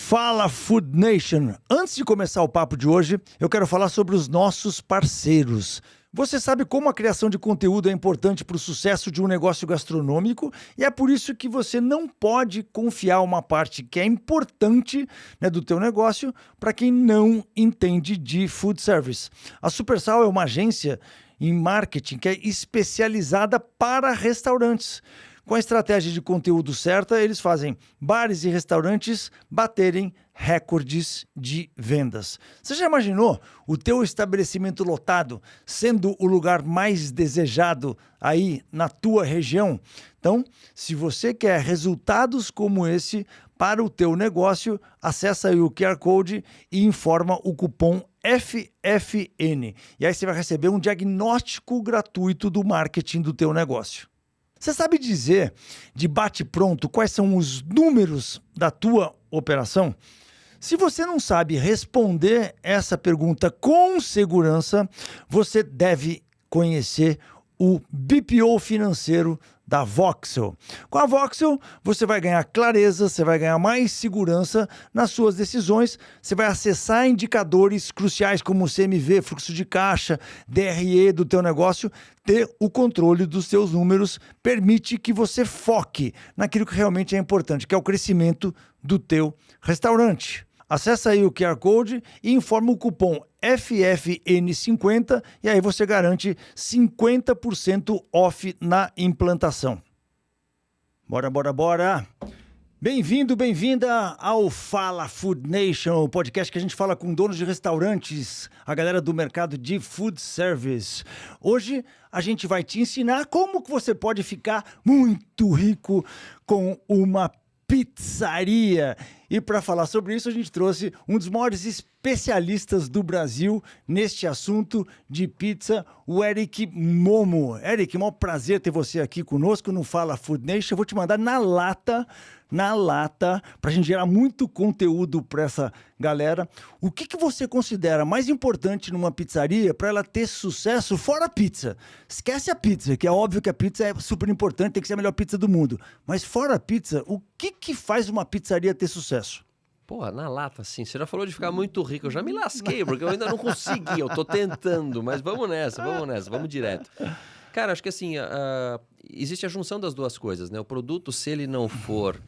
Fala Food Nation! Antes de começar o papo de hoje, eu quero falar sobre os nossos parceiros. Você sabe como a criação de conteúdo é importante para o sucesso de um negócio gastronômico e é por isso que você não pode confiar uma parte que é importante, do teu negócio para quem não entende de food service. A Supersal é uma agência em marketing que é especializada para restaurantes. Com a estratégia de conteúdo certa, eles fazem bares e restaurantes baterem recordes de vendas. Você já imaginou o teu estabelecimento lotado sendo o lugar mais desejado aí na tua região? Então, se você quer resultados como esse para o teu negócio, acessa aí o QR Code e informa o cupom FFN. E aí você vai receber um diagnóstico gratuito do marketing do teu negócio. Você sabe dizer, de bate-pronto, quais são os números da tua operação? Se você não sabe responder essa pergunta com segurança, você deve conhecer o BPO financeiro da Voxel. Com a Voxel, você vai ganhar clareza, você vai ganhar mais segurança nas suas decisões, você vai acessar indicadores cruciais como o CMV, fluxo de caixa, DRE do teu negócio. Ter o controle dos seus números permite que você foque naquilo que realmente é importante, que é o crescimento do teu restaurante. Acesse aí o QR Code e informa o cupom FFN50 e aí você garante 50% off na implantação. Bora, bora, bora! Bem-vindo, bem-vinda ao Fala Food Nation, o podcast que a gente fala com donos de restaurantes, a galera do mercado de food service. Hoje a gente vai te ensinar como que você pode ficar muito rico com uma pizzaria. E para falar sobre isso, a gente trouxe um dos maiores especialistas do Brasil neste assunto de pizza, o Eric Momo. Eric, maior prazer ter você aqui conosco no Fala Food Nation. Eu vou te mandar na lata, para a gente gerar muito conteúdo para essa galera. O que você considera mais importante numa pizzaria para ela ter sucesso fora a pizza? Esquece a pizza, que é óbvio que a pizza é super importante, tem que ser a melhor pizza do mundo. Mas fora a pizza, o que faz uma pizzaria ter sucesso? Porra, na lata, sim. Você já falou de ficar muito rico. Eu já me lasquei, porque eu ainda não consegui. Eu tô tentando, mas vamos nessa, vamos direto. Cara, acho que assim, existe a junção das duas coisas, né? O produto, se ele não for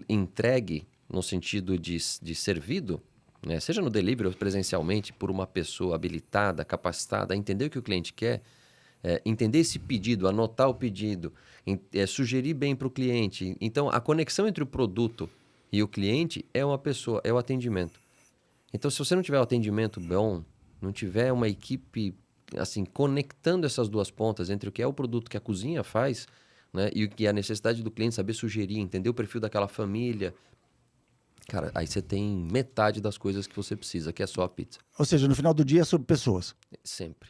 entregue no sentido de servido, né? Seja no delivery ou presencialmente, por uma pessoa habilitada, capacitada, a entender o que o cliente quer, entender esse pedido, anotar o pedido, sugerir bem para o cliente. Então, a conexão entre o produto e o cliente é uma pessoa, é o atendimento. Então, se você não tiver o atendimento bom, não tiver uma equipe assim conectando essas duas pontas entre o que é o produto que a cozinha faz, né, e o que é a necessidade do cliente, saber sugerir, entender o perfil daquela família, cara, aí você tem metade das coisas que você precisa, que é só a pizza. Ou seja, no final do dia é sobre pessoas. Sempre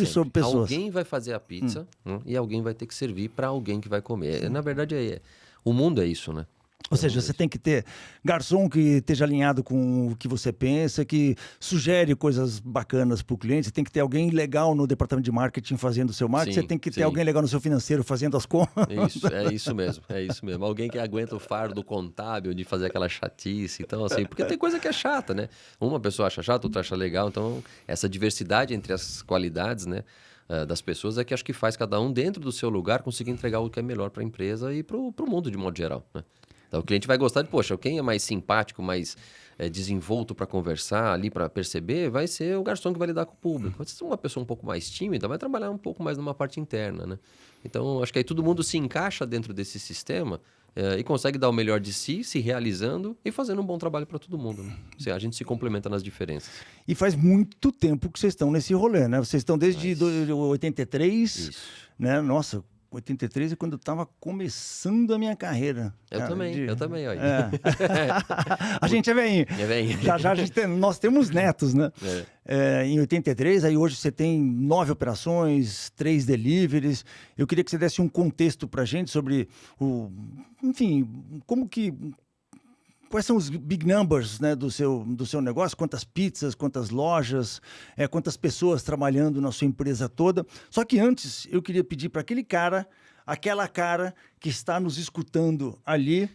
sobre pessoas. Alguém vai fazer a pizza e alguém vai ter que servir para alguém que vai comer. Na verdade, o mundo é isso, né? Ou seja, você tem que ter garçom que esteja alinhado com o que você pensa, que sugere coisas bacanas para o cliente. Você tem que ter alguém legal no departamento de marketing fazendo o seu marketing. Você tem que ter alguém legal no seu financeiro fazendo as contas. É isso mesmo. Alguém que aguenta o fardo contábil de fazer aquela chatice. Então, assim, porque tem coisa que é chata, né? Uma pessoa acha chato, outra acha legal. Então, essa diversidade entre as qualidades, né, das pessoas é que acho que faz cada um dentro do seu lugar conseguir entregar o que é melhor para a empresa e para o mundo de modo geral, né? Então, o cliente vai gostar de, poxa, quem é mais simpático, mais desenvolto para conversar ali, para perceber, vai ser o garçom que vai lidar com o público. Se uma pessoa um pouco mais tímida, vai trabalhar um pouco mais numa parte interna, né? Então, acho que aí todo mundo se encaixa dentro desse sistema e consegue dar o melhor de si, se realizando e fazendo um bom trabalho para todo mundo, né? A gente se complementa nas diferenças. E faz muito tempo que vocês estão nesse rolê, né? Vocês estão desde 83, Isso. Né? Nossa, 83 é quando eu estava começando a minha carreira. Eu também, olha. A gente é velhinho. Já nós temos netos, né? Em 83, aí hoje você tem 9 operações, 3 deliveries. Eu queria que você desse um contexto pra gente sobre quais são os big numbers, né, do seu negócio, quantas pizzas, quantas lojas, quantas pessoas trabalhando na sua empresa toda. Só que antes eu queria pedir para aquela cara que está nos escutando ali,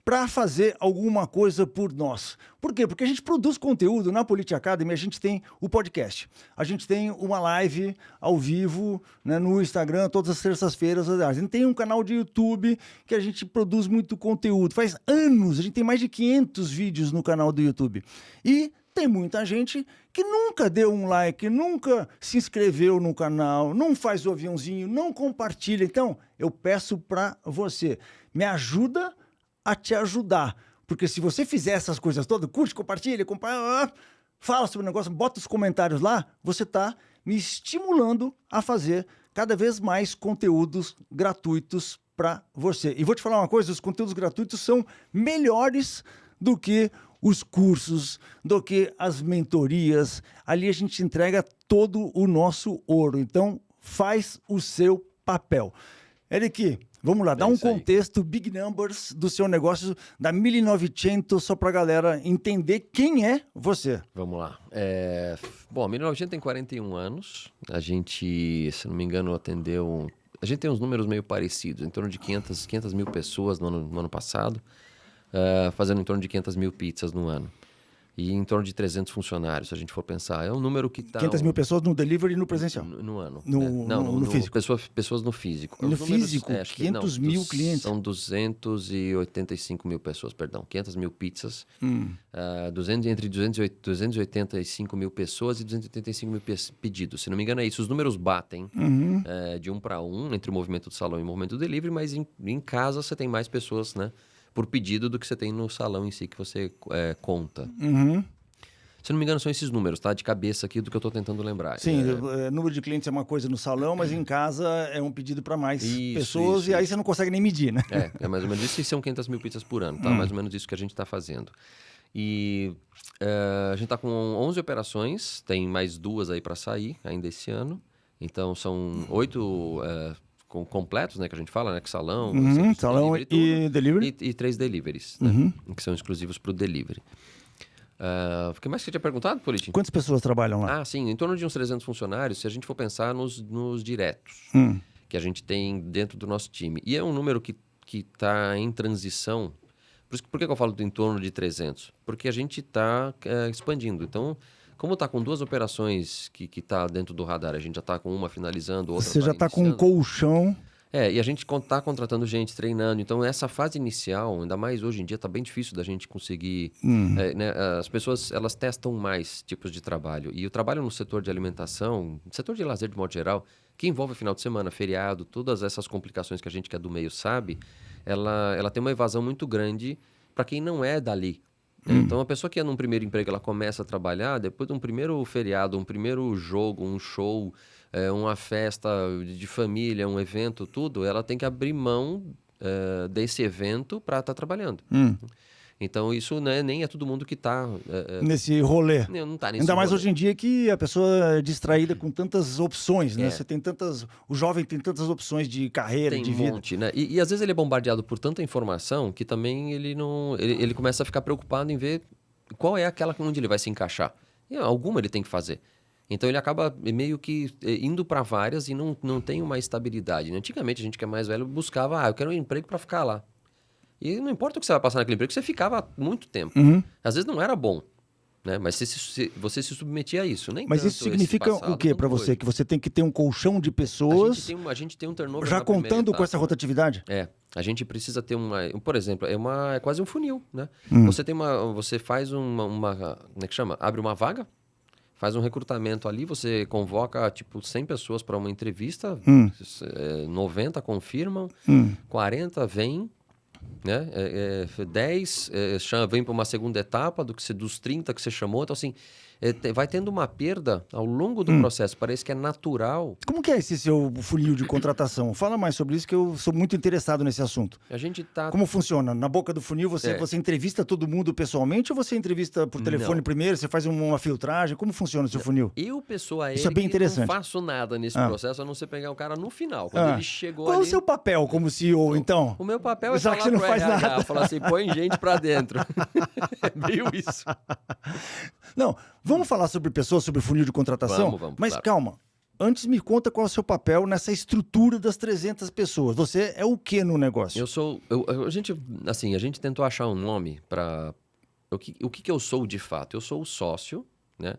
para fazer alguma coisa por nós. Por quê? Porque a gente produz conteúdo na Politi Academy, a gente tem o podcast, a gente tem uma live ao vivo, né, no Instagram todas as terças-feiras, a gente tem um canal de YouTube que a gente produz muito conteúdo. Faz anos, a gente tem mais de 500 vídeos no canal do YouTube. E tem muita gente que nunca deu um like, nunca se inscreveu no canal, não faz o aviãozinho, não compartilha. Então, eu peço para você, me ajuda a te ajudar. Porque se você fizer essas coisas todas, curte, compartilha, fala sobre o negócio, bota os comentários lá, você está me estimulando a fazer cada vez mais conteúdos gratuitos para você. E vou te falar uma coisa, os conteúdos gratuitos são melhores do que os cursos, do que as mentorias. Ali a gente entrega todo o nosso ouro. Então, faz o seu papel. Eric, vamos lá, dá um contexto, big numbers do seu negócio, da 1900, só para a galera entender quem é você. Vamos lá. Bom, a 1900 tem 41 anos. A gente, se não me engano, atendeu... A gente tem uns números meio parecidos, em torno de 500 mil pessoas no ano passado, fazendo em torno de 500 mil pizzas no ano. E em torno de 300 funcionários, se a gente for pensar. É um número que está... 500 mil pessoas no delivery e no presencial? No ano. No físico? Pessoas no físico. No físico? 500 mil clientes? São 285 mil pessoas, perdão. 500 mil pizzas. Entre 285 mil pessoas e 285 mil pedidos. Se não me engano é isso. Os números batem de 1 para 1 entre o movimento do salão e o movimento do delivery, mas em casa você tem mais pessoas, né? Por pedido do que você tem no salão em si que você conta. Se não me engano, são esses números, tá? De cabeça aqui do que eu estou tentando lembrar. Sim, número de clientes é uma coisa no salão, mas em casa é um pedido para mais pessoas e aí você não consegue nem medir, né? É mais ou menos isso, e são 500 mil pizzas por ano, tá? Mais ou menos isso que a gente está fazendo. E a gente está com 11 operações, tem mais 2 aí para sair ainda esse ano. Então, são 8... completos, né, que a gente fala, né, que salão, salão e delivery. E 3 deliveries, né, que são exclusivos para o delivery. O que mais que você tinha perguntado, Politi? Quantas pessoas trabalham lá? Sim, em torno de uns 300 funcionários, se a gente for pensar nos diretos, que a gente tem dentro do nosso time. E é um número que está em transição. Por que eu falo em torno de 300? Porque a gente está expandindo. Então, como está com 2 operações que está dentro do radar, a gente já está com uma finalizando, outra Você já está com um colchão. E a gente está contratando gente, treinando. Então, essa fase inicial, ainda mais hoje em dia, está bem difícil da gente conseguir... né, as pessoas, elas testam mais tipos de trabalho. E o trabalho no setor de alimentação, setor de lazer de modo geral, que envolve final de semana, feriado, todas essas complicações que a gente que é do meio sabe, ela tem uma evasão muito grande para quem não é dali. Então, a pessoa que é num primeiro emprego, ela começa a trabalhar, depois de um primeiro feriado, um primeiro jogo, um show, uma festa de família, um evento, tudo, ela tem que abrir mão desse evento para estar trabalhando. Então, isso, né, nem é todo mundo que está... nesse rolê. Não tá nesse Ainda mais rolê. hoje em dia que a pessoa é distraída com tantas opções, né? Você tem tantas... O jovem tem tantas opções de carreira, de vida. Monte, né? E às vezes ele é bombardeado por tanta informação que também ele começa a ficar preocupado em ver qual é aquela onde ele vai se encaixar. E alguma ele tem que fazer. Então ele acaba meio que indo para várias e não tem uma estabilidade. Né? Antigamente a gente que é mais velho buscava, eu quero um emprego para ficar lá. E não importa o que você vai passar naquele emprego, você ficava muito tempo. Às vezes não era bom, né? Mas você se submetia a isso. Mas isso significa o quê para você? Que você tem que ter um colchão de pessoas... A gente tem um turnover já contando com essa rotatividade? A gente precisa ter por exemplo, é quase um funil, né? Você faz uma como é que chama? Abre uma vaga, faz um recrutamento ali, você convoca tipo 100 pessoas para uma entrevista, 90 confirmam, 40 vêm, né? 10 vem para uma segunda etapa dos 30 que você chamou. Então, assim, vai tendo uma perda ao longo do processo. Parece que é natural. Como que é esse seu funil de contratação? Fala mais sobre isso, que eu sou muito interessado nesse assunto. A gente tá... Como funciona? Na boca do funil, você entrevista todo mundo pessoalmente ou você entrevista por telefone primeiro? Você faz uma filtragem? Como funciona o seu funil? Isso é bem interessante. Não faço nada nesse processo, a não ser pegar o cara no final. Quando ele chegou Qual é o seu papel como CEO, então? O meu papel é já falar que você não faz nada. Falar assim, põe gente pra dentro. É meio isso. Não, vamos falar sobre pessoas, sobre funil de contratação? Vamos, mas claro. Calma, Antes me conta qual é o seu papel nessa estrutura das 300 pessoas. Você é o que no negócio? A gente tentou achar um nome para o que eu sou de fato. Eu sou o sócio, né?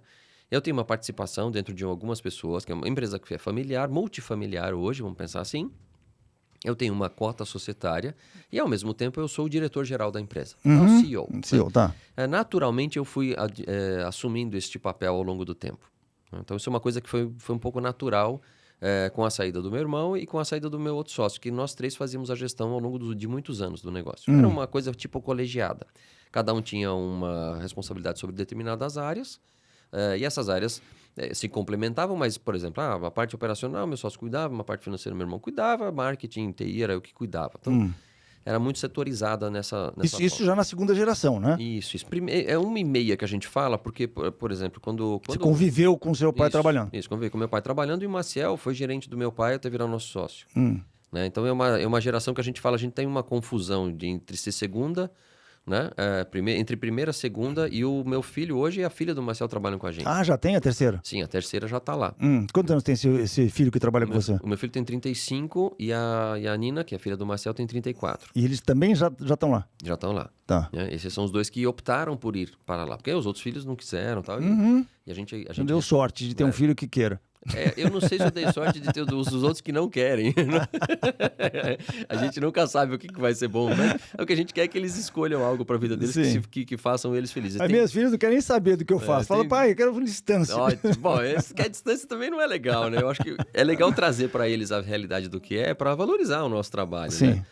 Eu tenho uma participação dentro de algumas pessoas, que é uma empresa que é familiar, multifamiliar hoje, vamos pensar assim. Eu tenho uma cota societária e, ao mesmo tempo, eu sou o diretor-geral da empresa, o CEO. CEO, tá. Naturalmente, eu fui assumindo este papel ao longo do tempo. Então, isso é uma coisa que foi um pouco natural com a saída do meu irmão e com a saída do meu outro sócio, que nós três fazíamos a gestão ao longo de muitos anos do negócio. Era uma coisa tipo colegiada. Cada um tinha uma responsabilidade sobre determinadas áreas e essas áreas se complementavam, mas, por exemplo, a parte operacional meu sócio cuidava, uma parte financeira meu irmão cuidava, marketing, TI era eu que cuidava. Então, era muito setorizada nessa Isso já na segunda geração, né? Isso. É 1,5 que a gente fala, porque, por exemplo, quando Você conviveu com seu pai trabalhando. Isso, convivi com meu pai trabalhando e o Maciel foi gerente do meu pai até virar nosso sócio. Né? Então, é uma geração que a gente fala, a gente tem uma confusão entre ser segunda, né? Entre primeira e segunda, e o meu filho hoje e a filha do Marcel trabalham com a gente. Ah, já tem a terceira? Sim, a terceira já está lá. Quantos anos tem esse filho que trabalha com você? O meu filho tem 35 e a Nina, que é a filha do Marcel, tem 34. E eles também já estão lá? Já estão lá. Tá. Esses são os dois que optaram por ir para lá, porque os outros filhos não quiseram tal, e a gente Não deu sorte de ter um filho que queira. Eu não sei se eu dei sorte de ter os outros que não querem. A gente nunca sabe o que vai ser bom, mas o que a gente quer é que eles escolham algo para a vida deles que façam eles felizes. As minhas filhas não querem nem saber do que eu faço. Fala, pai, eu quero distância. Bom, que a distância também não é legal, né? Eu acho que é legal trazer para eles a realidade do que é para valorizar o nosso trabalho, né?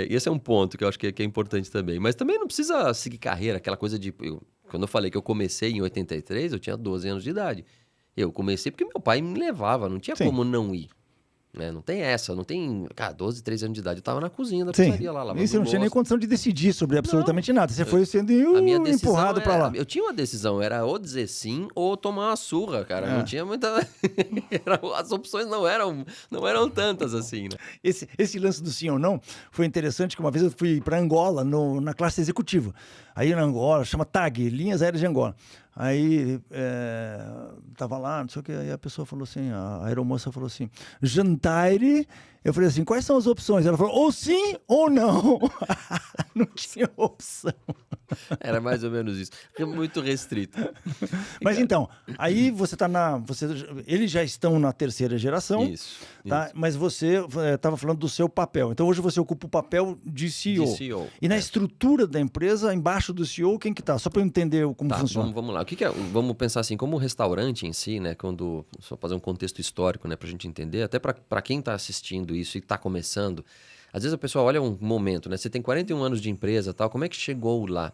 Esse é um ponto que eu acho que é importante também. Mas também não precisa seguir carreira, aquela coisa de... Quando eu falei que eu comecei em 83, eu tinha 12 anos de idade. Eu comecei porque meu pai me levava, não tinha como não ir. Né? Não tem essa, não tem... Cara, 12, 13 anos de idade, eu tava na cozinha da pizzaria lá, lavando E você não tinha nem condição de decidir sobre absolutamente nada. Você foi sendo empurrado pra lá. Eu tinha uma decisão, era ou dizer sim ou tomar uma surra, cara. Não tinha muita... As opções não eram tantas assim, né? Esse lance do sim ou não foi interessante, que uma vez eu fui pra Angola, na classe executiva. Aí na Angola, chama TAG, Linhas Aéreas de Angola. Aí tava lá, não sei o que, aí a pessoa falou assim, a aeromoça falou assim, jantar. Eu falei assim, quais são as opções? Ela falou, ou sim ou não. Não tinha opção. Era mais ou menos isso. Muito restrito. Mas então, aí você tá eles já estão na terceira geração. Isso. Tá? Isso. Mas você estava falando do seu papel. Então hoje você ocupa o papel de CEO. De CEO. E na estrutura da empresa, embaixo do CEO, quem que tá? Só para eu entender como funciona. Vamos lá. Vamos pensar assim, como o restaurante em si, né? Só fazer um contexto histórico, né? Pra gente entender, até para quem tá assistindo isso e tá começando. Às vezes a pessoa olha um momento, né? Você tem 41 anos de empresa, tal, como é que chegou lá?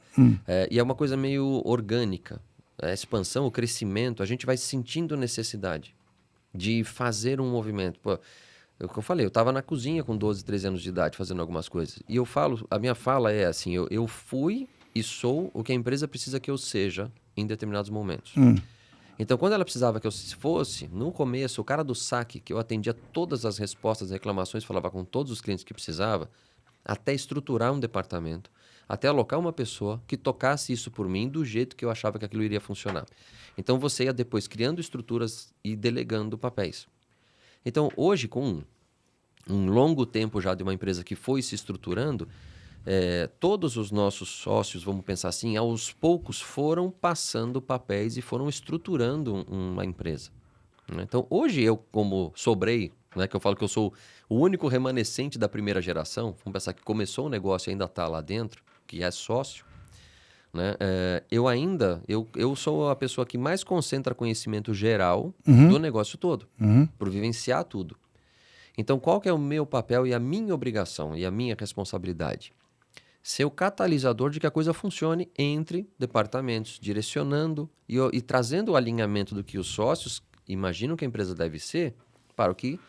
E é uma coisa meio orgânica. A expansão, o crescimento, a gente vai sentindo necessidade de fazer um movimento. Pô, o que eu falei, eu estava na cozinha com 12, 13 anos de idade fazendo algumas coisas. E a minha fala é assim, eu fui e sou o que a empresa precisa que eu seja em determinados momentos. Então, quando ela precisava que eu fosse, no começo, o cara do saque, que eu atendia todas as respostas, reclamações, falava com todos os clientes que precisava, até estruturar um departamento, até alocar uma pessoa que tocasse isso por mim do jeito que eu achava que aquilo iria funcionar. Então, você ia depois criando estruturas e delegando papéis. Então, hoje, com um longo tempo já de uma empresa que foi se estruturando, todos os nossos sócios, vamos pensar assim, aos poucos foram passando papéis e foram estruturando uma empresa. Então, hoje eu, como sobrei, né, que eu falo que eu sou o único remanescente da primeira geração, vamos pensar que começou o negócio e ainda está lá dentro, que é sócio, né, eu sou a pessoa que mais concentra conhecimento geral do negócio todo, por vivenciar tudo. Então, qual que é o meu papel e a minha obrigação e a minha responsabilidade? Ser o catalisador de que a coisa funcione entre departamentos, direcionando e trazendo o alinhamento do que os sócios imaginam que a empresa deve ser para o que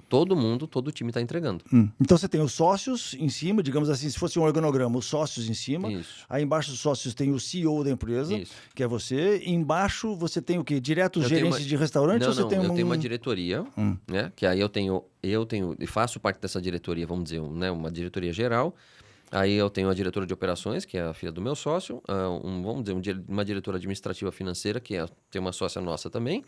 todo o time está entregando. Então você tem os sócios em cima, digamos assim, se fosse um organograma, os sócios em cima. Isso. Aí embaixo dos sócios tem o CEO da empresa, que é você. E embaixo você tem o quê? Direto os gerentes de restaurante? Não, eu tenho uma diretoria, né? Que aí eu tenho e faço parte dessa diretoria, vamos dizer, né? Uma diretoria geral. Aí eu tenho a diretora de operações, que é a filha do meu sócio, vamos dizer, uma diretora administrativa financeira, que tem uma sócia nossa também,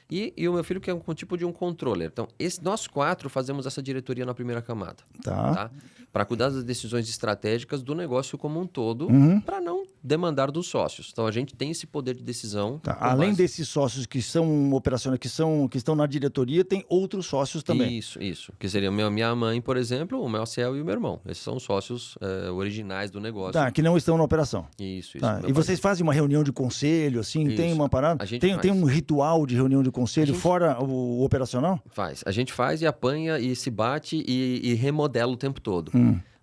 E o meu filho que é um tipo de um controller. Então, nós 4 fazemos essa diretoria na primeira camada. Tá. Para cuidar das decisões estratégicas do negócio como um todo, para não demandar dos sócios. Então, a gente tem esse poder de decisão. Tá. Além desses sócios que são operacionais, que estão na diretoria, tem outros sócios também. Isso. Que seria minha mãe, por exemplo, o Marcel e o meu irmão. Esses são os sócios originais do negócio. Tá, que não estão na operação. Isso. Tá. E vocês fazem uma reunião de conselho, assim? Isso. Tem uma parada? A gente Tem um ritual de reunião de conselho fora o operacional? Faz. A gente faz e apanha e se bate e remodela o tempo todo.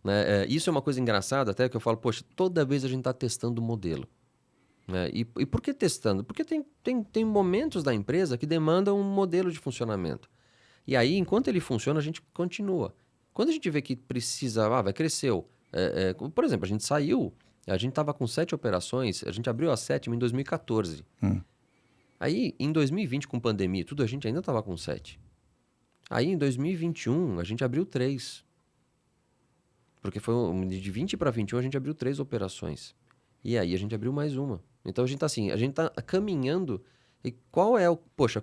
Né? Isso é uma coisa engraçada até que eu falo, poxa, toda vez a gente está testando o modelo. Né? E por que testando? Porque tem momentos da empresa que demandam um modelo de funcionamento. E aí, enquanto ele funciona, a gente continua. Quando a gente vê que precisa, cresceu. Por exemplo, a gente saiu, a gente estava com 7 operações, a gente abriu a 7ª em 2014. Aí, em 2020, com pandemia e tudo, a gente ainda estava com 7. Aí, em 2021, a gente abriu 3. Porque foi de 20 para 21, a gente abriu 3 operações. E aí, a gente abriu mais uma. Então, a gente está caminhando. E qual é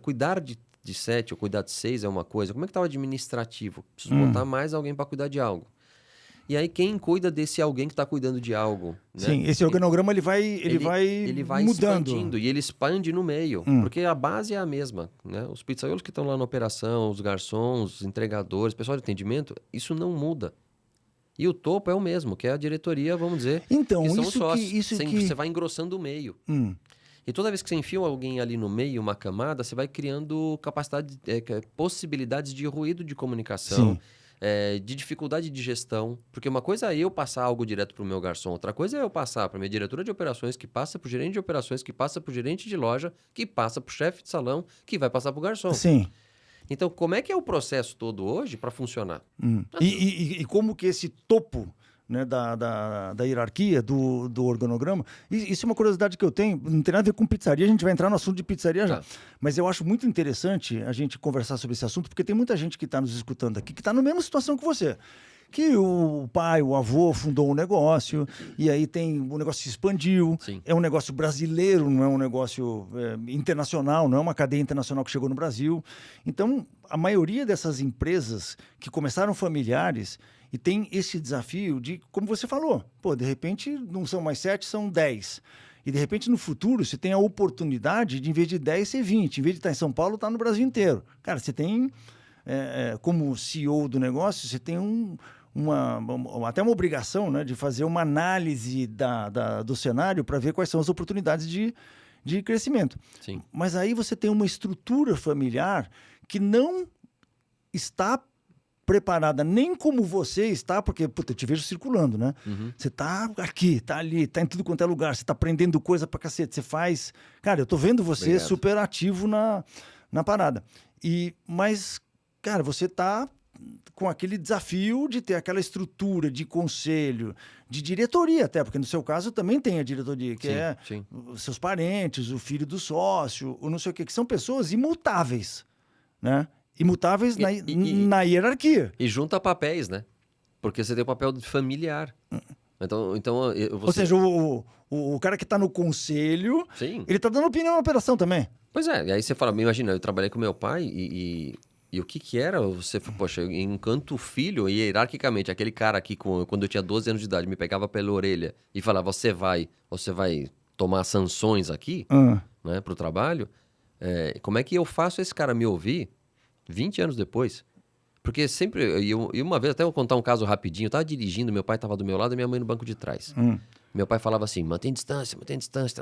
cuidar de 7 ou cuidar de 6 é uma coisa. Como é que está o administrativo? Preciso botar mais alguém para cuidar de algo. E aí, quem cuida desse alguém que está cuidando de algo? Né? Sim, esse organograma ele vai mudando. Expandindo e ele expande no meio, porque a base é a mesma. Né? Os pizzaiolos que estão lá na operação, os garçons, os entregadores, pessoal de atendimento, isso não muda. E o topo é o mesmo, que é a diretoria, vamos dizer, então, que são isso os sócios. Que... Você vai engrossando o meio. E toda vez que você enfia alguém ali no meio, uma camada, você vai criando possibilidades de ruído de comunicação, de dificuldade de gestão. Porque uma coisa é eu passar algo direto para o meu garçom, outra coisa é eu passar para a minha diretora de operações, que passa para o gerente de operações, que passa para o gerente de loja, que passa para o chefe de salão, que vai passar para o garçom. Sim. Então, como é que é o processo todo hoje para funcionar? E como que esse topo, né, da hierarquia, do organograma, isso é uma curiosidade que eu tenho, não tem nada a ver com pizzaria, a gente vai entrar no assunto de pizzaria já. Mas eu acho muito interessante a gente conversar sobre esse assunto, porque tem muita gente que está nos escutando aqui, que está na mesma situação que você. Que o pai, o avô fundou um negócio, e aí o negócio se expandiu. Sim. É um negócio brasileiro, não é um negócio internacional, não é uma cadeia internacional que chegou no Brasil. Então, a maioria dessas empresas que começaram familiares e tem esse desafio de, como você falou, de repente não são mais 7, são 10. E de repente no futuro você tem a oportunidade de, em vez de 10, ser 20. Em vez de estar em São Paulo, estar no Brasil inteiro. Cara, você tem, como CEO do negócio, você tem até uma obrigação, né, de fazer uma análise do cenário para ver quais são as oportunidades de crescimento. Sim. Mas aí você tem uma estrutura familiar que não está preparada nem como você está, porque eu te vejo circulando, né? Você está aqui, está ali, está em tudo quanto é lugar, você está aprendendo coisa pra cacete, você faz... Cara, eu tô vendo você super ativo na parada. Mas, cara, você está com aquele desafio de ter aquela estrutura de conselho, de diretoria até, porque no seu caso também tem a diretoria, que sim. Os seus parentes, o filho do sócio, o não sei o quê, que são pessoas imutáveis, né? Imutáveis na hierarquia. E junta papéis, né? Porque você tem o papel de familiar. Então Ou seja, o cara que está no conselho, ele está dando opinião na operação também. Pois é, e aí você fala, imagina, eu trabalhei com meu pai e o que era? Você, poxa, enquanto filho, hierarquicamente, aquele cara aqui, quando eu tinha 12 anos de idade, me pegava pela orelha e falava, você vai tomar sanções aqui, né, pro trabalho, como é que eu faço esse cara me ouvir 20 anos depois? Porque sempre, e uma vez, até vou contar um caso rapidinho, eu tava dirigindo, meu pai tava do meu lado e minha mãe no banco de trás. Meu pai falava assim, mantém distância,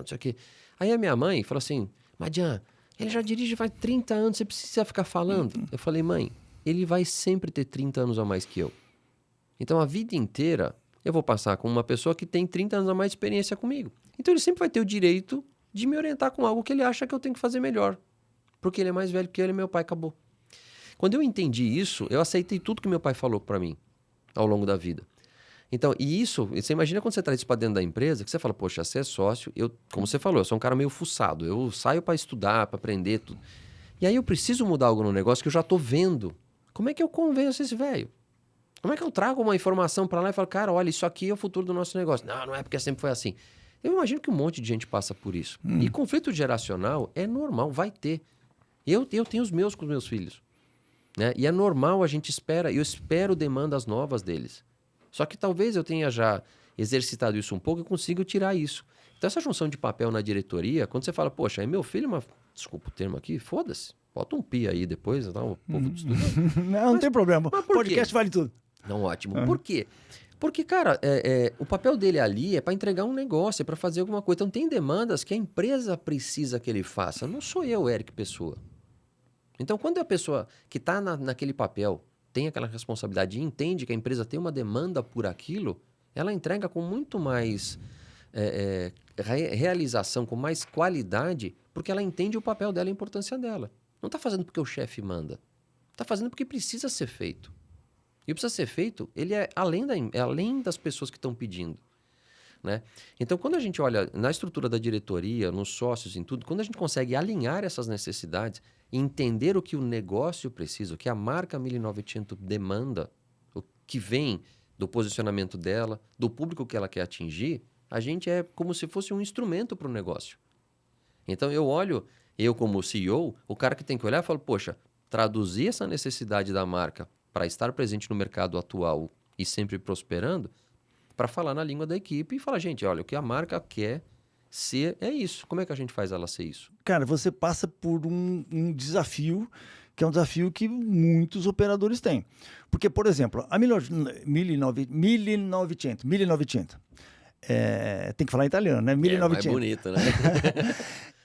não sei o quê. Aí a minha mãe falou assim, Madian, ele já dirige faz 30 anos, você precisa ficar falando. Eu falei, mãe, ele vai sempre ter 30 anos a mais que eu. Então, a vida inteira, eu vou passar com uma pessoa que tem 30 anos a mais de experiência comigo. Então, ele sempre vai ter o direito de me orientar com algo que ele acha que eu tenho que fazer melhor. Porque ele é mais velho que ele e meu pai, acabou. Quando eu entendi isso, eu aceitei tudo que meu pai falou para mim ao longo da vida. Então, e isso, você imagina quando você traz isso para dentro da empresa, que você fala, poxa, você é sócio, como você falou, eu sou um cara meio fuçado, eu saio para estudar, para aprender tudo. E aí eu preciso mudar algo no negócio que eu já tô vendo. Como é que eu convenço esse velho? Como é que eu trago uma informação para lá e falo, cara, olha, isso aqui é o futuro do nosso negócio. Não é porque sempre foi assim. Eu imagino que um monte de gente passa por isso. E conflito geracional é normal, vai ter. Eu tenho os meus com os meus filhos. Né? E é normal, eu espero demandas novas deles. Só que talvez eu tenha já exercitado isso um pouco e consigo tirar isso. Então essa junção de papel na diretoria, quando você fala, poxa, é meu filho, mas desculpa o termo aqui, foda-se. Bota um pi aí depois, tá? O povo do estúdio. Não tem problema. Mas por Podcast quê? vale tudo. Não, ótimo. Por quê? Porque, cara, o papel dele ali é para entregar um negócio, é para fazer alguma coisa. Então tem demandas que a empresa precisa que ele faça. Não sou eu, Eric Pessoa. Então, quando a pessoa que está naquele papel tem aquela responsabilidade e entende que a empresa tem uma demanda por aquilo, ela entrega com muito mais realização, com mais qualidade, porque ela entende o papel dela e a importância dela. Não está fazendo porque o chefe manda. Está fazendo porque precisa ser feito. E precisa ser feito, ele é além das pessoas que estão pedindo. Né? Então, quando a gente olha na estrutura da diretoria, nos sócios, em tudo, quando a gente consegue alinhar essas necessidades e entender o que o negócio precisa, o que a marca 1900 demanda, o que vem do posicionamento dela, do público que ela quer atingir, a gente é como se fosse um instrumento para o negócio. Então, eu como CEO, o cara que tem que olhar e falar, poxa, traduzir essa necessidade da marca para estar presente no mercado atual e sempre prosperando, para falar na língua da equipe e falar, gente, olha, o que a marca quer ser é isso. Como é que a gente faz ela ser isso? Cara, você passa por um desafio, que é um desafio que muitos operadores têm. Porque, por exemplo, a 1900, tem que falar italiano, né? 1900. É mais bonito, né?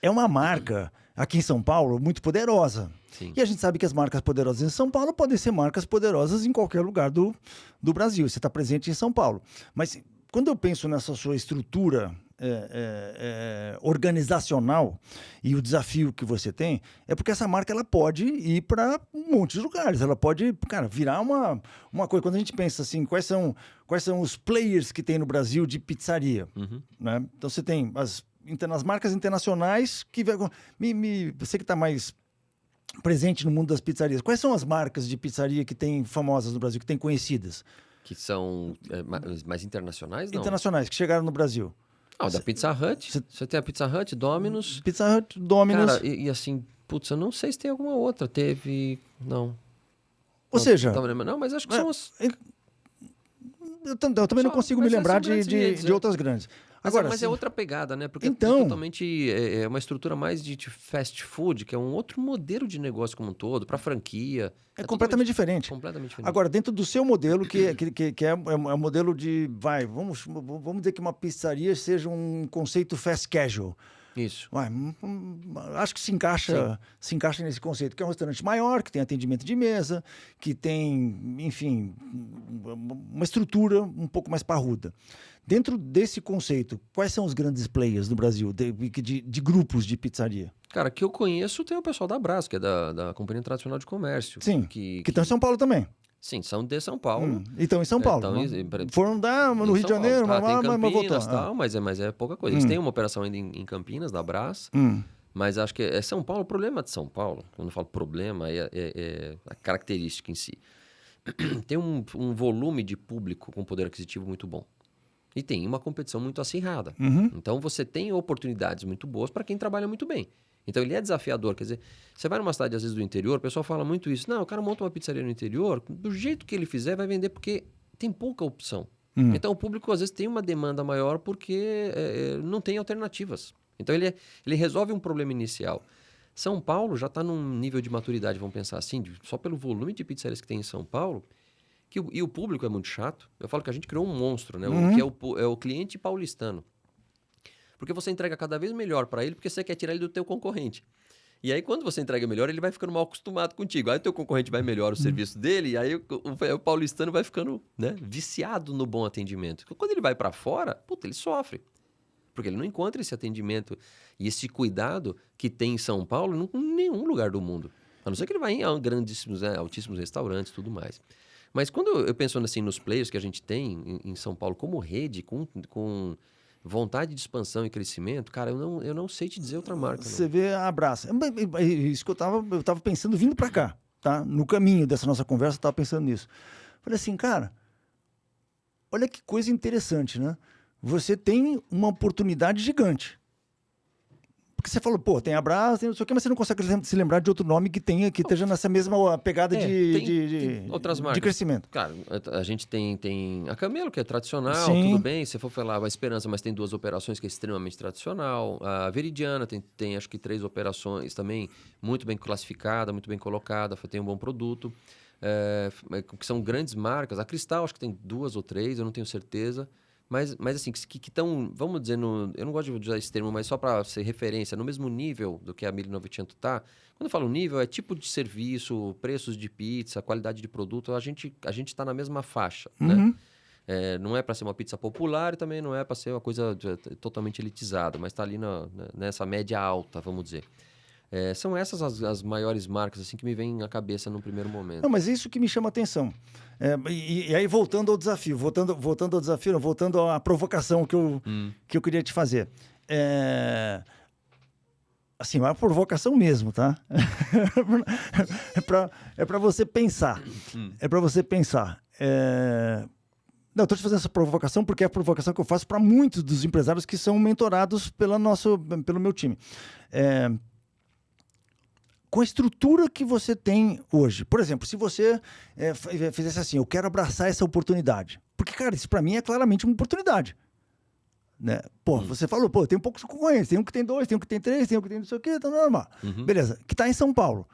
É uma marca, aqui em São Paulo, muito poderosa. Sim. E a gente sabe que as marcas poderosas em São Paulo podem ser marcas poderosas em qualquer lugar do Brasil. Você está presente em São Paulo. Mas quando eu penso nessa sua estrutura organizacional e o desafio que você tem, é porque essa marca ela pode ir para um monte de lugares. Ela pode, cara, virar uma coisa. Quando a gente pensa assim, quais são os players que tem no Brasil de pizzaria? Né? Então você tem as marcas internacionais que... Você que está mais presente no mundo das pizzarias. Quais são as marcas de pizzaria que tem famosas no Brasil, que tem conhecidas? Que são mais internacionais, não? Internacionais, que chegaram no Brasil. Da Pizza Hut. Você tem a Pizza Hut, Domino's. Pizza Hut, Domino's. Cara, e assim, putz, eu não sei se tem alguma outra. Teve... Não. Ou seja... Não, mas acho que são as... Eu também não consigo me lembrar de outras grandes. Agora, mas é outra pegada, né? Porque então, é totalmente uma estrutura mais de fast food, que é um outro modelo de negócio como um todo, para franquia. É completamente diferente. Completamente diferente. Agora, dentro do seu modelo, que é um modelo de... Vamos dizer que uma pizzaria seja um conceito fast casual. Isso. Acho que se encaixa nesse conceito, que é um restaurante maior, que tem atendimento de mesa, que tem, enfim, uma estrutura um pouco mais parruda. Dentro desse conceito, quais são os grandes players do Brasil, de grupos de pizzaria? Cara, que eu conheço tem o pessoal da Brás, que é da Companhia Tradicional de Comércio. Sim, que estão em São Paulo também. Sim, são de São Paulo. Então, em São Paulo. Foram dar no Rio de Janeiro, tem Campinas, voltou. Tal, mas é pouca coisa. Eles têm uma operação ainda em Campinas, da Brás, mas acho que é São Paulo. O problema de São Paulo, quando eu falo problema, é a característica em si. Tem um volume de público com poder aquisitivo muito bom. E tem uma competição muito acirrada. Então, você tem oportunidades muito boas para quem trabalha muito bem. Então, ele é desafiador. Quer dizer, você vai numa cidade, às vezes, do interior, o pessoal fala muito isso. Não, o cara monta uma pizzaria no interior, do jeito que ele fizer, vai vender porque tem pouca opção. Então, o público, às vezes, tem uma demanda maior porque não tem alternativas. Então, ele resolve um problema inicial. São Paulo já está num nível de maturidade, vamos pensar assim, só pelo volume de pizzarias que tem em São Paulo, e o público é muito chato. Eu falo que a gente criou um monstro, né? Que é o cliente paulistano. Porque você entrega cada vez melhor para ele, porque você quer tirar ele do teu concorrente. E aí, quando você entrega melhor, ele vai ficando mal acostumado contigo. Aí o teu concorrente vai melhorar o serviço dele, e aí o paulistano vai ficando, né, viciado no bom atendimento. Quando ele vai para fora, puta, ele sofre. Porque ele não encontra esse atendimento e esse cuidado que tem em São Paulo em nenhum lugar do mundo. A não ser que ele vá em grandíssimos, altíssimos restaurantes e tudo mais. Mas quando eu penso assim, nos players que a gente tem em São Paulo como rede, com vontade de expansão e crescimento, cara, eu não sei te dizer outra marca. Você vê a Brás. Isso que eu tava pensando vindo para cá, tá? No caminho dessa nossa conversa, eu tava pensando nisso. Falei assim, cara, olha que coisa interessante, né? Você tem uma oportunidade gigante. Porque você falou, pô, tem a Brás, tem não sei o quê, mas você não consegue se lembrar de outro nome que esteja nessa mesma pegada tem outras marcas. de crescimento. Cara, a gente tem a Camelo, que é tradicional, Sim. tudo bem. Se for falar a Esperança, mas tem 2 operações que é extremamente tradicional. A Veridiana tem acho que 3 operações também, muito bem classificada, muito bem colocada, tem um bom produto. Que são grandes marcas. A Cristal acho que tem 2 ou 3, eu não tenho certeza. Mas assim, que estão, vamos dizer, eu não gosto de usar esse termo, mas só para ser referência, no mesmo nível do que a 1900 está. Quando eu falo nível, é tipo de serviço, preços de pizza, qualidade de produto, a gente está na mesma faixa, né? Não é para ser uma pizza popular e também não é para ser uma coisa totalmente elitizada, mas está ali nessa média alta, vamos dizer. São essas as maiores marcas assim que me vêm à cabeça no primeiro momento. Não, mas isso que me chama a atenção. E aí, voltando ao desafio, voltando à provocação que eu queria te fazer. Assim, é uma provocação mesmo, tá? É para você pensar. É para você pensar. Não, estou te fazendo essa provocação porque é a provocação que eu faço para muitos dos empresários que são mentorados pelo meu time. Com a estrutura que você tem hoje. Por exemplo, se você fizesse assim, eu quero abraçar essa oportunidade. Porque, cara, isso para mim é claramente uma oportunidade. Né? Pô, você falou, pô, tem poucos concorrentes, tem um que tem 2, tem um que tem 3, tem um que tem não sei o quê, tá normal. Beleza, que tá em São Paulo.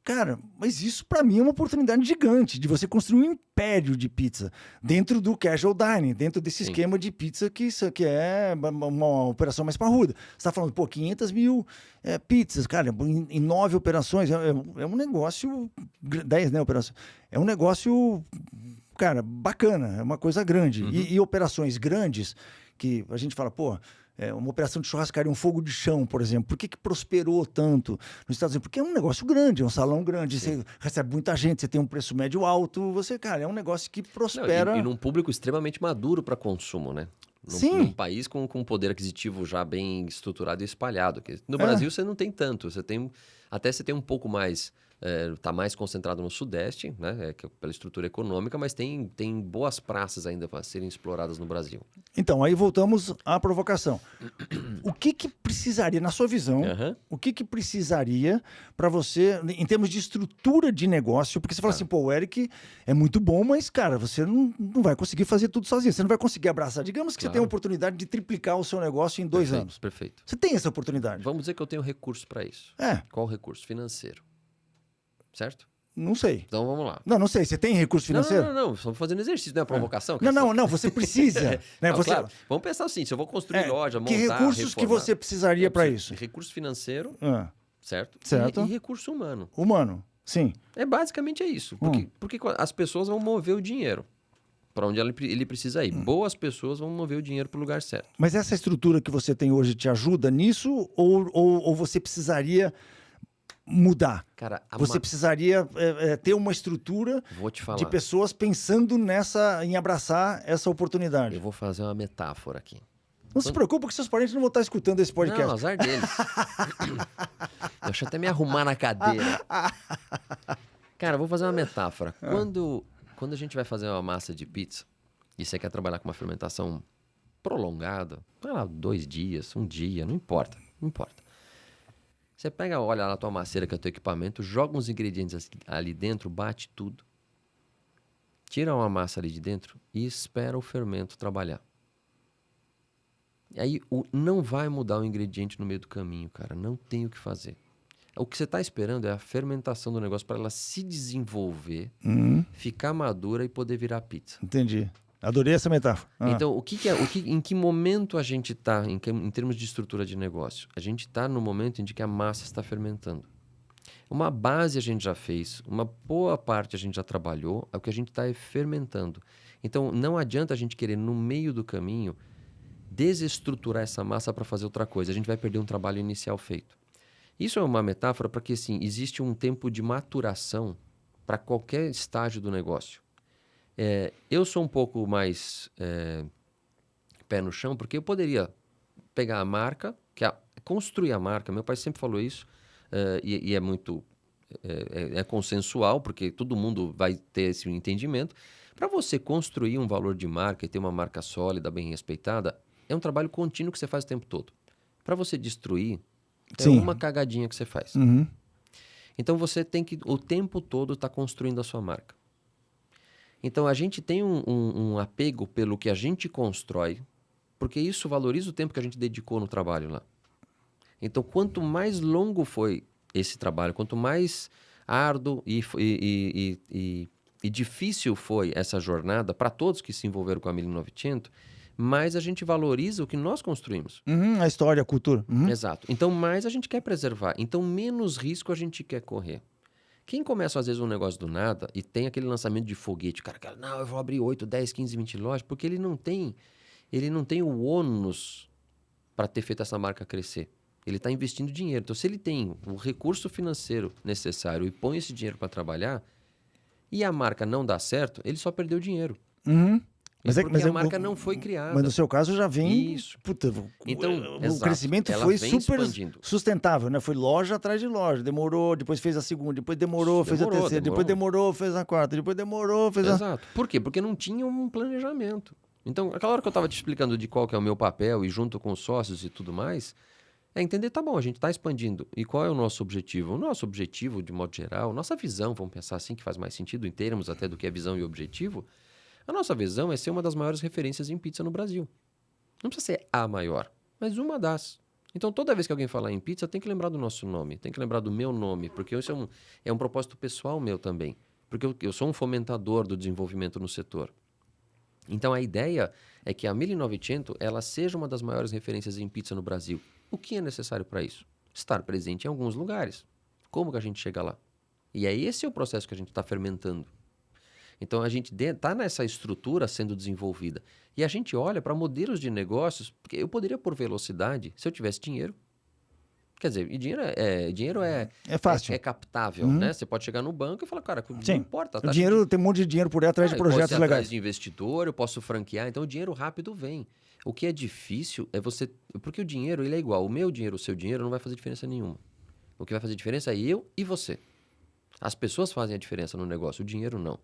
Cara, mas isso para mim é uma oportunidade gigante de você construir um império de pizza dentro do casual dining, dentro desse esquema de pizza que é uma operação mais parruda. Você está falando, pô, 500 mil pizzas, cara, em 9 operações, é um negócio, 10, né, operações. É um negócio, cara, bacana, é uma coisa grande. E operações grandes, que a gente fala, pô, uma operação de churrascaria, um fogo de chão, por exemplo. Por que prosperou tanto nos Estados Unidos? Porque é um negócio grande, é um salão grande, você recebe muita gente, você tem um preço médio alto, cara, é um negócio que prospera. Não, e num público extremamente maduro para consumo, né? Num país com poder aquisitivo já bem estruturado e espalhado. No Brasil você não tem tanto, você tem um pouco mais... Está mais concentrado no Sudeste, né? Pela estrutura econômica, mas tem boas praças ainda para serem exploradas no Brasil. Então, aí voltamos à provocação. O que precisaria, na sua visão, o que precisaria para você, em termos de estrutura de negócio, porque você fala assim, pô, o Eric é muito bom, mas, cara, você não vai conseguir fazer tudo sozinho, você não vai conseguir abraçar. Digamos que você tem a oportunidade de triplicar o seu negócio em 2 anos. Perfeito. Você tem essa oportunidade. Vamos dizer que eu tenho recurso para isso. Qual recurso? Financeiro. Certo? Não sei. Então vamos lá. Não sei. Você tem recurso financeiro? Não. Estamos fazendo exercício, não é provocação? Não. Você precisa. Né? Claro. Vamos pensar assim: se eu vou construir loja, montar. Que recursos que você precisaria para isso? Recurso financeiro, certo? Certo. E recurso humano. Humano, sim. Basicamente é isso. Porque as pessoas vão mover o dinheiro para onde ele precisa ir. Boas pessoas vão mover o dinheiro para o lugar certo. Mas essa estrutura que você tem hoje te ajuda nisso? Ou você precisaria mudar? Cara, você precisaria ter uma estrutura de pessoas pensando em abraçar essa oportunidade. Eu vou fazer uma metáfora aqui. Não se preocupe que seus parentes não vão estar escutando esse podcast. Não, azar deles. Deixa eu até me arrumar na cadeira. Cara, eu vou fazer uma metáfora. Quando a gente vai fazer uma massa de pizza e você quer trabalhar com uma fermentação prolongada, sei lá, 2 dias, 1 dia, não importa. Você pega, olha lá a tua maceira, que é o teu equipamento, joga uns ingredientes ali dentro, bate tudo, tira uma massa ali de dentro e espera o fermento trabalhar. E aí não vai mudar o ingrediente no meio do caminho, cara. Não tem o que fazer. O que você está esperando é a fermentação do negócio para ela se desenvolver, ficar madura e poder virar pizza. Entendi. Adorei essa metáfora. Então, em que momento a gente está, em termos de estrutura de negócio? A gente está no momento em que a massa está fermentando. Uma base a gente já fez, uma boa parte a gente já trabalhou, o que a gente está é fermentando. Então, não adianta a gente querer, no meio do caminho, desestruturar essa massa para fazer outra coisa. A gente vai perder um trabalho inicial feito. Isso é uma metáfora para que, assim, existe um tempo de maturação para qualquer estágio do negócio. Eu sou um pouco mais pé no chão, porque eu poderia pegar a marca, construir a marca. Meu pai sempre falou isso, e é muito consensual, porque todo mundo vai ter esse entendimento. Para você construir um valor de marca e ter uma marca sólida, bem respeitada, é um trabalho contínuo que você faz o tempo todo. Para você destruir, É Sim. uma cagadinha que você faz. Uhum. Então você tem que o tempo todo estar construindo a sua marca. Então a gente tem um apego pelo que a gente constrói, porque isso valoriza o tempo que a gente dedicou no trabalho lá. Então quanto mais longo foi esse trabalho, quanto mais árduo e difícil foi essa jornada para todos que se envolveram com a 1900, mais a gente valoriza o que nós construímos. Uhum, a história, a cultura. Uhum. Exato. Então, mais a gente quer preservar. Então, menos risco a gente quer correr. Quem começa, às vezes, um negócio do nada e tem aquele lançamento de foguete, o cara, não, eu vou abrir 8, 10, 15, 20 lojas, porque ele não tem o ônus para ter feito essa marca crescer. Ele está investindo dinheiro. Então, se ele tem o recurso financeiro necessário e põe esse dinheiro para trabalhar e a marca não dá certo, ele só perdeu dinheiro. Uhum. Porque a marca não foi criada. Mas no seu caso já vem... Isso. Puta, Então, o exato. crescimento Ela foi vem super expandindo. sustentável, né? Foi loja atrás de loja. Demorou, depois fez a segunda, depois demorou, fez a terceira, depois demorou, fez a quarta, depois demorou, fez a... Exato. Por quê? Porque não tinha um planejamento. Então, aquela hora que eu estava te explicando de qual que é o meu papel e junto com os sócios e tudo mais, é entender, tá bom, a gente está expandindo. E qual é o nosso objetivo? O nosso objetivo, de modo geral, nossa visão, vamos pensar assim, que faz mais sentido em termos até do que é visão e objetivo, a nossa visão é ser uma das maiores referências em pizza no Brasil. Não precisa ser a maior, mas uma das. Então, toda vez que alguém falar em pizza, tem que lembrar do nosso nome, tem que lembrar do meu nome, porque isso é um propósito pessoal meu também. Porque eu sou um fomentador do desenvolvimento no setor. Então, a ideia é que a 1900 ela seja uma das maiores referências em pizza no Brasil. O que é necessário para isso? Estar presente em alguns lugares. Como que a gente chega lá? E é esse o processo que a gente está fermentando. Então, a gente está nessa estrutura sendo desenvolvida. E a gente olha para modelos de negócios, porque eu poderia pôr velocidade se eu tivesse dinheiro. Quer dizer, e dinheiro é fácil. É captável, né? Você pode chegar no banco e falar, cara, não importa. O dinheiro, tem um monte de dinheiro por aí atrás de projetos eu posso ir legais. atrás de investidor, eu posso franquear, então o dinheiro rápido vem. O que é difícil é você... Porque o dinheiro, ele é igual. O meu dinheiro, o seu dinheiro, não vai fazer diferença nenhuma. O que vai fazer diferença é eu e você. As pessoas fazem a diferença no negócio, o dinheiro não.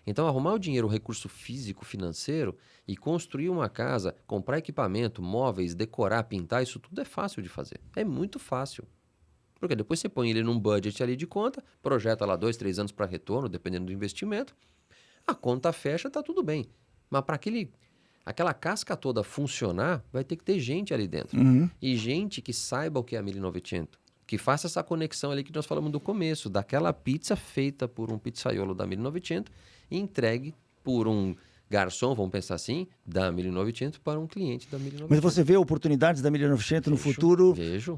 Então, arrumar o dinheiro, o recurso físico, financeiro e construir uma casa, comprar equipamento, móveis, decorar, pintar, isso tudo é fácil de fazer. É muito fácil. Porque depois você põe ele num budget ali de conta, projeta lá 2, 3 anos para retorno, dependendo do investimento. A conta fecha, tá tudo bem. Mas para aquela casca toda funcionar, vai ter que ter gente ali dentro. Uhum. E gente que saiba o que é a 1900. Que faça essa conexão ali que nós falamos do começo, daquela pizza feita por um pizzaiolo da 1900 e entregue por um garçom, vamos pensar assim, da 1900 para um cliente da 1900. Mas você vê oportunidades da 1900 no futuro? Vejo.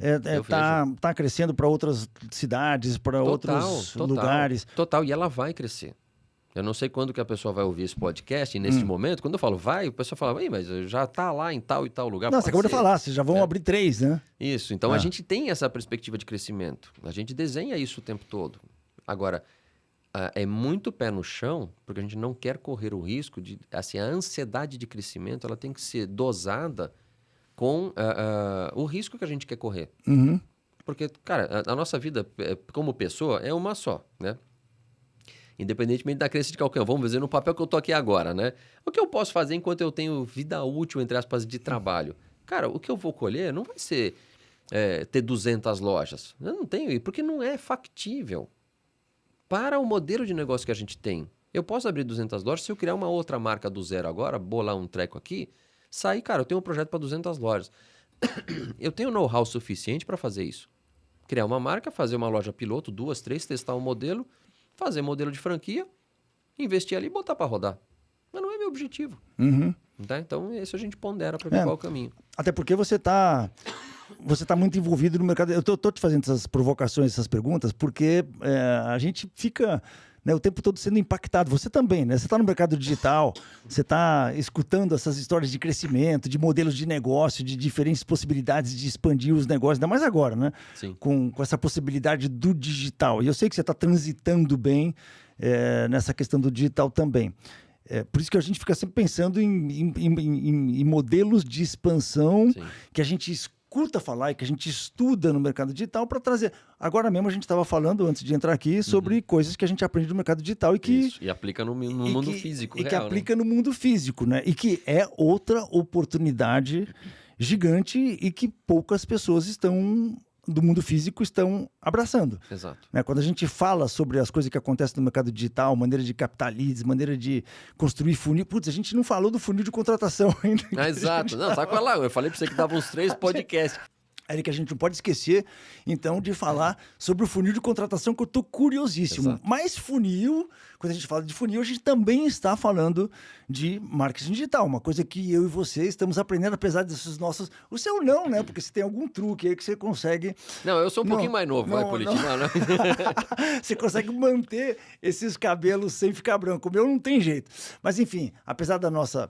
Tá crescendo para outras cidades, para outros lugares. Total, e ela vai crescer. Eu não sei quando que a pessoa vai ouvir esse podcast, e nesse momento, quando eu falo vai, o pessoal fala, mas já tá lá em tal e tal lugar. Não, você acabou de falar, vocês já vão abrir 3, né? Isso, então a gente tem essa perspectiva de crescimento. A gente desenha isso o tempo todo. Agora, é muito pé no chão, porque a gente não quer correr o risco de... Assim, a ansiedade de crescimento, ela tem que ser dosada com o risco que a gente quer correr. Uhum. Porque, cara, a nossa vida como pessoa é uma só, né? Independentemente da crença de qualquer um. Vamos dizer, no papel que eu tô aqui agora, né? O que eu posso fazer enquanto eu tenho vida útil, entre aspas, de trabalho? Cara, o que eu vou colher não vai ser ter 200 lojas. Eu não tenho, porque não é factível. Para o modelo de negócio que a gente tem, eu posso abrir 200 lojas se eu criar uma outra marca do zero agora, bolar um treco aqui, sair, cara, eu tenho um projeto para 200 lojas. Eu tenho know-how suficiente para fazer isso. Criar uma marca, fazer uma loja piloto, 2, 3, testar um modelo, fazer modelo de franquia, investir ali e botar para rodar. Mas não é meu objetivo. Uhum. Tá? Então, isso a gente pondera para ver qual é o caminho. Até porque você tá muito envolvido no mercado. Eu tô te fazendo essas provocações, essas perguntas, porque a gente fica, né, o tempo todo sendo impactado. Você também, né? Você está no mercado digital, você está escutando essas histórias de crescimento, de modelos de negócio, de diferentes possibilidades de expandir os negócios, ainda mais agora, né? Sim. Com essa possibilidade do digital. E eu sei que você está transitando bem nessa questão do digital também. Por isso que a gente fica sempre pensando em modelos de expansão. Sim. Que a gente escuta falar e que a gente estuda no mercado digital para trazer. Agora mesmo a gente estava falando, antes de entrar aqui, sobre coisas que a gente aprende no mercado digital e aplica no mundo físico. E que aplica no mundo físico, né? E que é outra oportunidade gigante e que poucas pessoas estão do mundo físico estão abraçando. Exato. Né? Quando a gente fala sobre as coisas que acontecem no mercado digital, maneira de captar leads, maneira de construir funil. Putz, a gente não falou do funil de contratação ainda. Exato. Não, tá com ela. Eu falei pra você que dava uns 3 podcasts. É que a gente não pode esquecer, então, de falar sobre o funil de contratação, que eu estou curiosíssimo. Exato. Mas funil, quando a gente fala de funil, a gente também está falando de marketing digital, uma coisa que eu e você estamos aprendendo, apesar desses nossos... O seu não, né? Porque você tem algum truque aí que você consegue... Não, eu sou um pouquinho mais novo, vai, Politi. Não. Você consegue manter esses cabelos sem ficar branco. O meu não tem jeito. Mas, enfim, apesar da nossa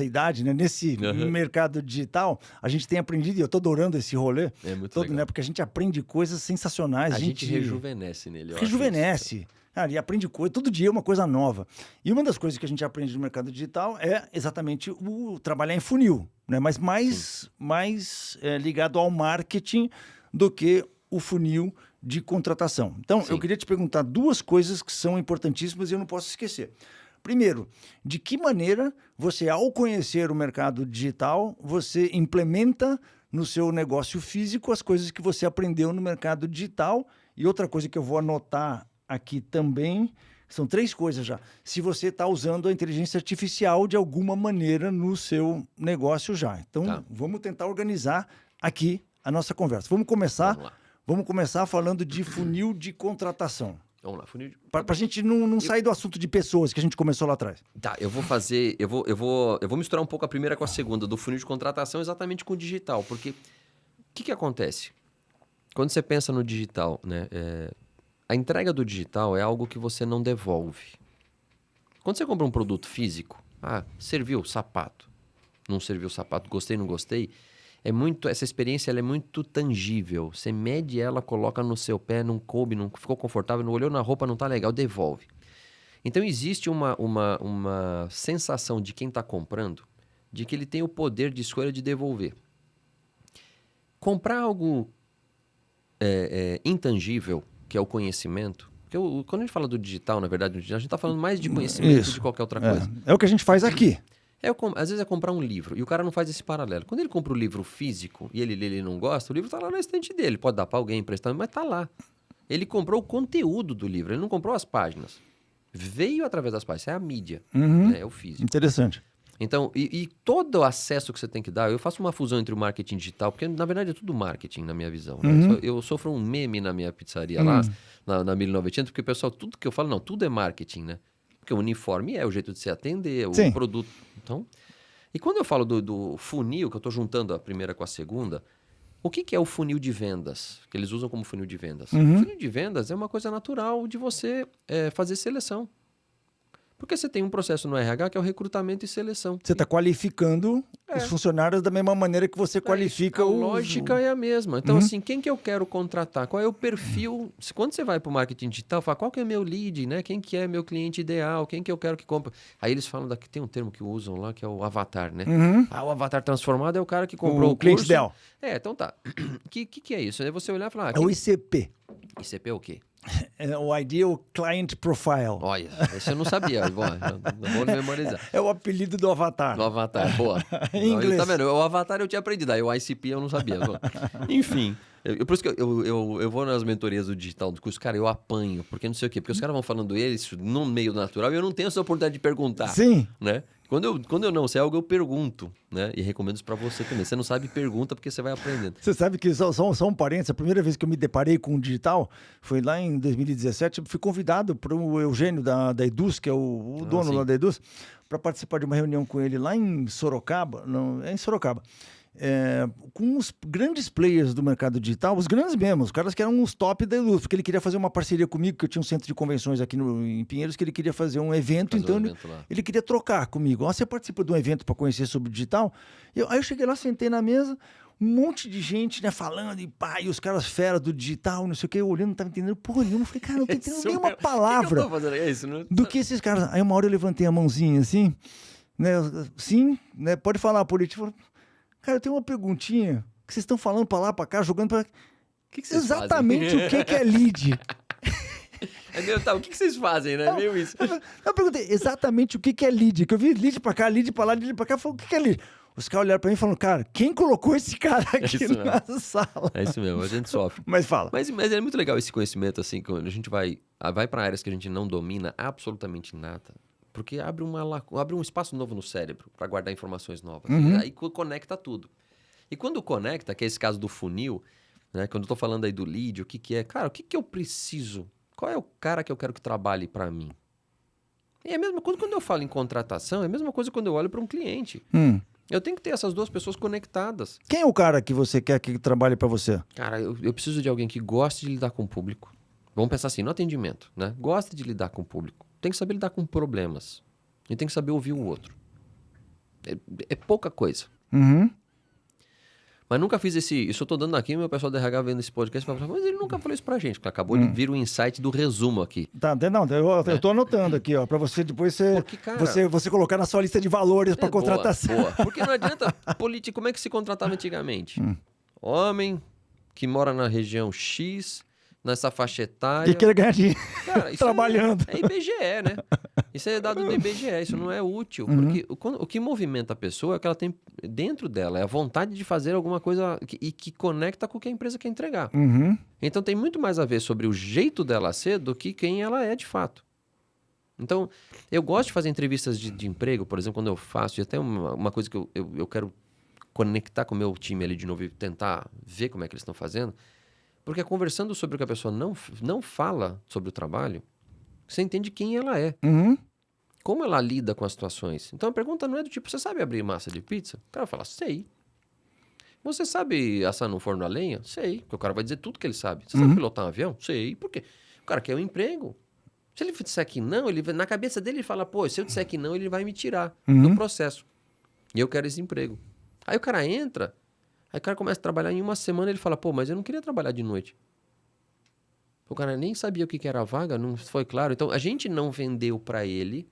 idade, né? Nesse mercado digital, a gente tem aprendido, e eu estou adorando esse rolê. É muito todo, legal. né? Porque a gente aprende coisas sensacionais. A gente rejuvenesce nele. Rejuvenesce. Cara, e aprende coisa, todo dia é uma coisa nova. E uma das coisas que a gente aprende no mercado digital é exatamente o trabalhar em funil, né? Mas mais ligado ao marketing do que o funil de contratação. Então, eu queria te perguntar 2 coisas que são importantíssimas e eu não posso esquecer. Primeiro, de que maneira você, ao conhecer o mercado digital, você implementa no seu negócio físico as coisas que você aprendeu no mercado digital? E outra coisa que eu vou anotar aqui também, são 3 coisas já. Se você está usando a inteligência artificial de alguma maneira no seu negócio já. Então, vamos tentar organizar aqui a nossa conversa. Vamos começar falando de funil de contratação. Vamos lá, funil de... Para a gente não sair do assunto de pessoas que a gente começou lá atrás. Tá, eu vou misturar um pouco a primeira com a segunda, do funil de contratação exatamente com o digital, porque o que acontece? Quando você pensa no digital, né, a entrega do digital é algo que você não devolve. Quando você compra um produto físico, serviu o sapato, não serviu o sapato, gostei, não gostei, essa experiência ela é muito tangível. Você mede ela, coloca no seu pé, não coube, não ficou confortável, não olhou na roupa, não tá legal, devolve. Então existe uma sensação de quem está comprando, de que ele tem o poder de escolha de devolver. Comprar algo intangível, que é o conhecimento, porque quando a gente fala do digital, na verdade, a gente está falando mais de conhecimento do que qualquer outra coisa. É o que a gente faz aqui. Às vezes é comprar um livro, e o cara não faz esse paralelo. Quando ele compra o livro físico e ele lê, ele não gosta, o livro está lá na estante dele. Pode dar para alguém emprestar, mas está lá. Ele comprou o conteúdo do livro, ele não comprou as páginas. Veio através das páginas, é a mídia, né? É o físico. Interessante. Então, e todo o acesso que você tem que dar, eu faço uma fusão entre o marketing digital, porque na verdade é tudo marketing na minha visão. Né? Eu sofro um meme na minha pizzaria lá, na 1900, porque o pessoal, tudo que eu falo, não, tudo é marketing, né? Porque o uniforme é o jeito de se atender, o produto. Então, e quando eu falo do funil, que eu estou juntando a primeira com a segunda, o que é o funil de vendas? Que eles usam como funil de vendas. O funil de vendas é uma coisa natural de você fazer seleção. Porque você tem um processo no RH que é o recrutamento e seleção. Você está qualificando os funcionários da mesma maneira que você qualifica os... A lógica é a mesma. Então, assim, quem que eu quero contratar? Qual é o perfil? Quando você vai para o marketing digital, fala qual que é meu lead, né? Quem que é meu cliente ideal? Quem que eu quero que compre? Aí eles falam que tem um termo que usam lá, que é o avatar, né? O avatar transformado é o cara que comprou o cliente curso. ideal. Então tá. O que é isso? Aí você olhar e falar... É o ICP. ICP é o quê? É o Ideal Client Profile. Olha, esse eu não sabia. Não vou memorizar. É o apelido do avatar. Do avatar, boa. Em inglês. Tá vendo? O avatar eu tinha aprendido, aí o ICP eu não sabia. Enfim, por isso que eu vou nas mentorias do digital do curso, cara, eu apanho, porque não sei o quê. Porque os caras vão falando eles no meio natural e eu não tenho essa oportunidade de perguntar. Sim. Né? Quando eu não sei algo, eu pergunto, né? E recomendo isso pra você também. Você não sabe, pergunta, porque você vai aprendendo. Você sabe que, só um parênteses, a primeira vez que eu me deparei com o digital foi lá em 2017. Eu fui convidado para o Eugênio da Eduz, que é o dono lá da Eduz, para participar de uma reunião com ele lá em Sorocaba. Não, é em Sorocaba. Com os grandes players do mercado digital, os grandes mesmo, os caras que eram os top da Eduz, porque ele queria fazer uma parceria comigo, que eu tinha um centro de convenções aqui em Pinheiros, que ele queria fazer um evento, ele queria trocar comigo. Você participa de um evento para conhecer sobre digital? Aí eu cheguei lá, sentei na mesa, um monte de gente, né, falando, e os caras fera do digital, não sei o que, eu olhando, não estava entendendo porra nenhuma. Eu falei, cara, não tô entendendo nenhuma palavra que eu tô fazendo isso, né? do que esses caras. Aí uma hora eu levantei a mãozinha assim, né, sim, né, pode falar, político. Cara, eu tenho uma perguntinha que vocês estão falando pra lá, pra cá, jogando pra... Que vocês exatamente fazem? O que é lead? O que vocês fazem, né? É meio isso. Eu perguntei exatamente o que é lead, que eu vi lead pra cá, lead pra lá, lead pra cá, eu falei, o que é lead? Os caras olharam pra mim e falaram, cara, quem colocou esse cara aqui isso na sala? É isso mesmo, a gente sofre. Mas fala. Mas é muito legal esse conhecimento, assim, quando a gente vai para áreas que a gente não domina absolutamente nada. Porque abre um espaço novo no cérebro para guardar informações novas. E aí conecta tudo. E quando conecta, que é esse caso do funil, né? Quando eu tô falando aí do lead, o que é? Cara, o que eu preciso? Qual é o cara que eu quero que trabalhe para mim? E é a mesma coisa quando eu falo em contratação, é a mesma coisa quando eu olho para um cliente. Eu tenho que ter essas duas pessoas conectadas. Quem é o cara que você quer que trabalhe para você? Cara, eu preciso de alguém que goste de lidar com o público. Vamos pensar assim, no atendimento, né? Gosta de lidar com o público. Tem que saber lidar com problemas. E tem que saber ouvir o outro. É pouca coisa. Mas nunca fiz isso eu tô dando aqui, meu pessoal do RH vendo esse podcast, mas ele nunca falou isso pra gente, porque acabou de vir o insight do resumo aqui. Tá, não, eu tô anotando aqui, ó, pra você depois Porque, cara, você colocar na sua lista de valores pra contratação. Boa. Porque não adianta política, como é que se contratava antigamente? Homem que mora na região X, nessa faixa etária. E querer ganhar dinheiro trabalhando. trabalhando. É IBGE, né? Isso é dado do IBGE, isso não é útil. Porque o que movimenta a pessoa é que ela tem dentro dela, é a vontade de fazer alguma coisa que conecta com o que a empresa quer entregar. Então tem muito mais a ver sobre o jeito dela ser do que quem ela é de fato. Então, eu gosto de fazer entrevistas de emprego, por exemplo, quando eu faço, e até uma coisa que eu quero conectar com o meu time ali de novo e tentar ver como é que eles estão fazendo. Porque é conversando sobre o que a pessoa não fala sobre o trabalho, você entende quem ela é. Como ela lida com as situações. Então a pergunta não é do tipo, você sabe abrir massa de pizza? O cara vai falar, sei. Você sabe assar no forno a lenha? Sei. Porque o cara vai dizer tudo que ele sabe. Você sabe pilotar um avião? Sei. Por quê? O cara quer um emprego. Se ele disser que não, na cabeça dele ele fala, pô, se eu disser que não, ele vai me tirar do processo. E eu quero esse emprego. Aí o cara entra... Aí o cara começa a trabalhar em uma semana, ele fala, pô, mas eu não queria trabalhar de noite. O cara nem sabia o que era a vaga, não foi claro. Então, a gente não vendeu para ele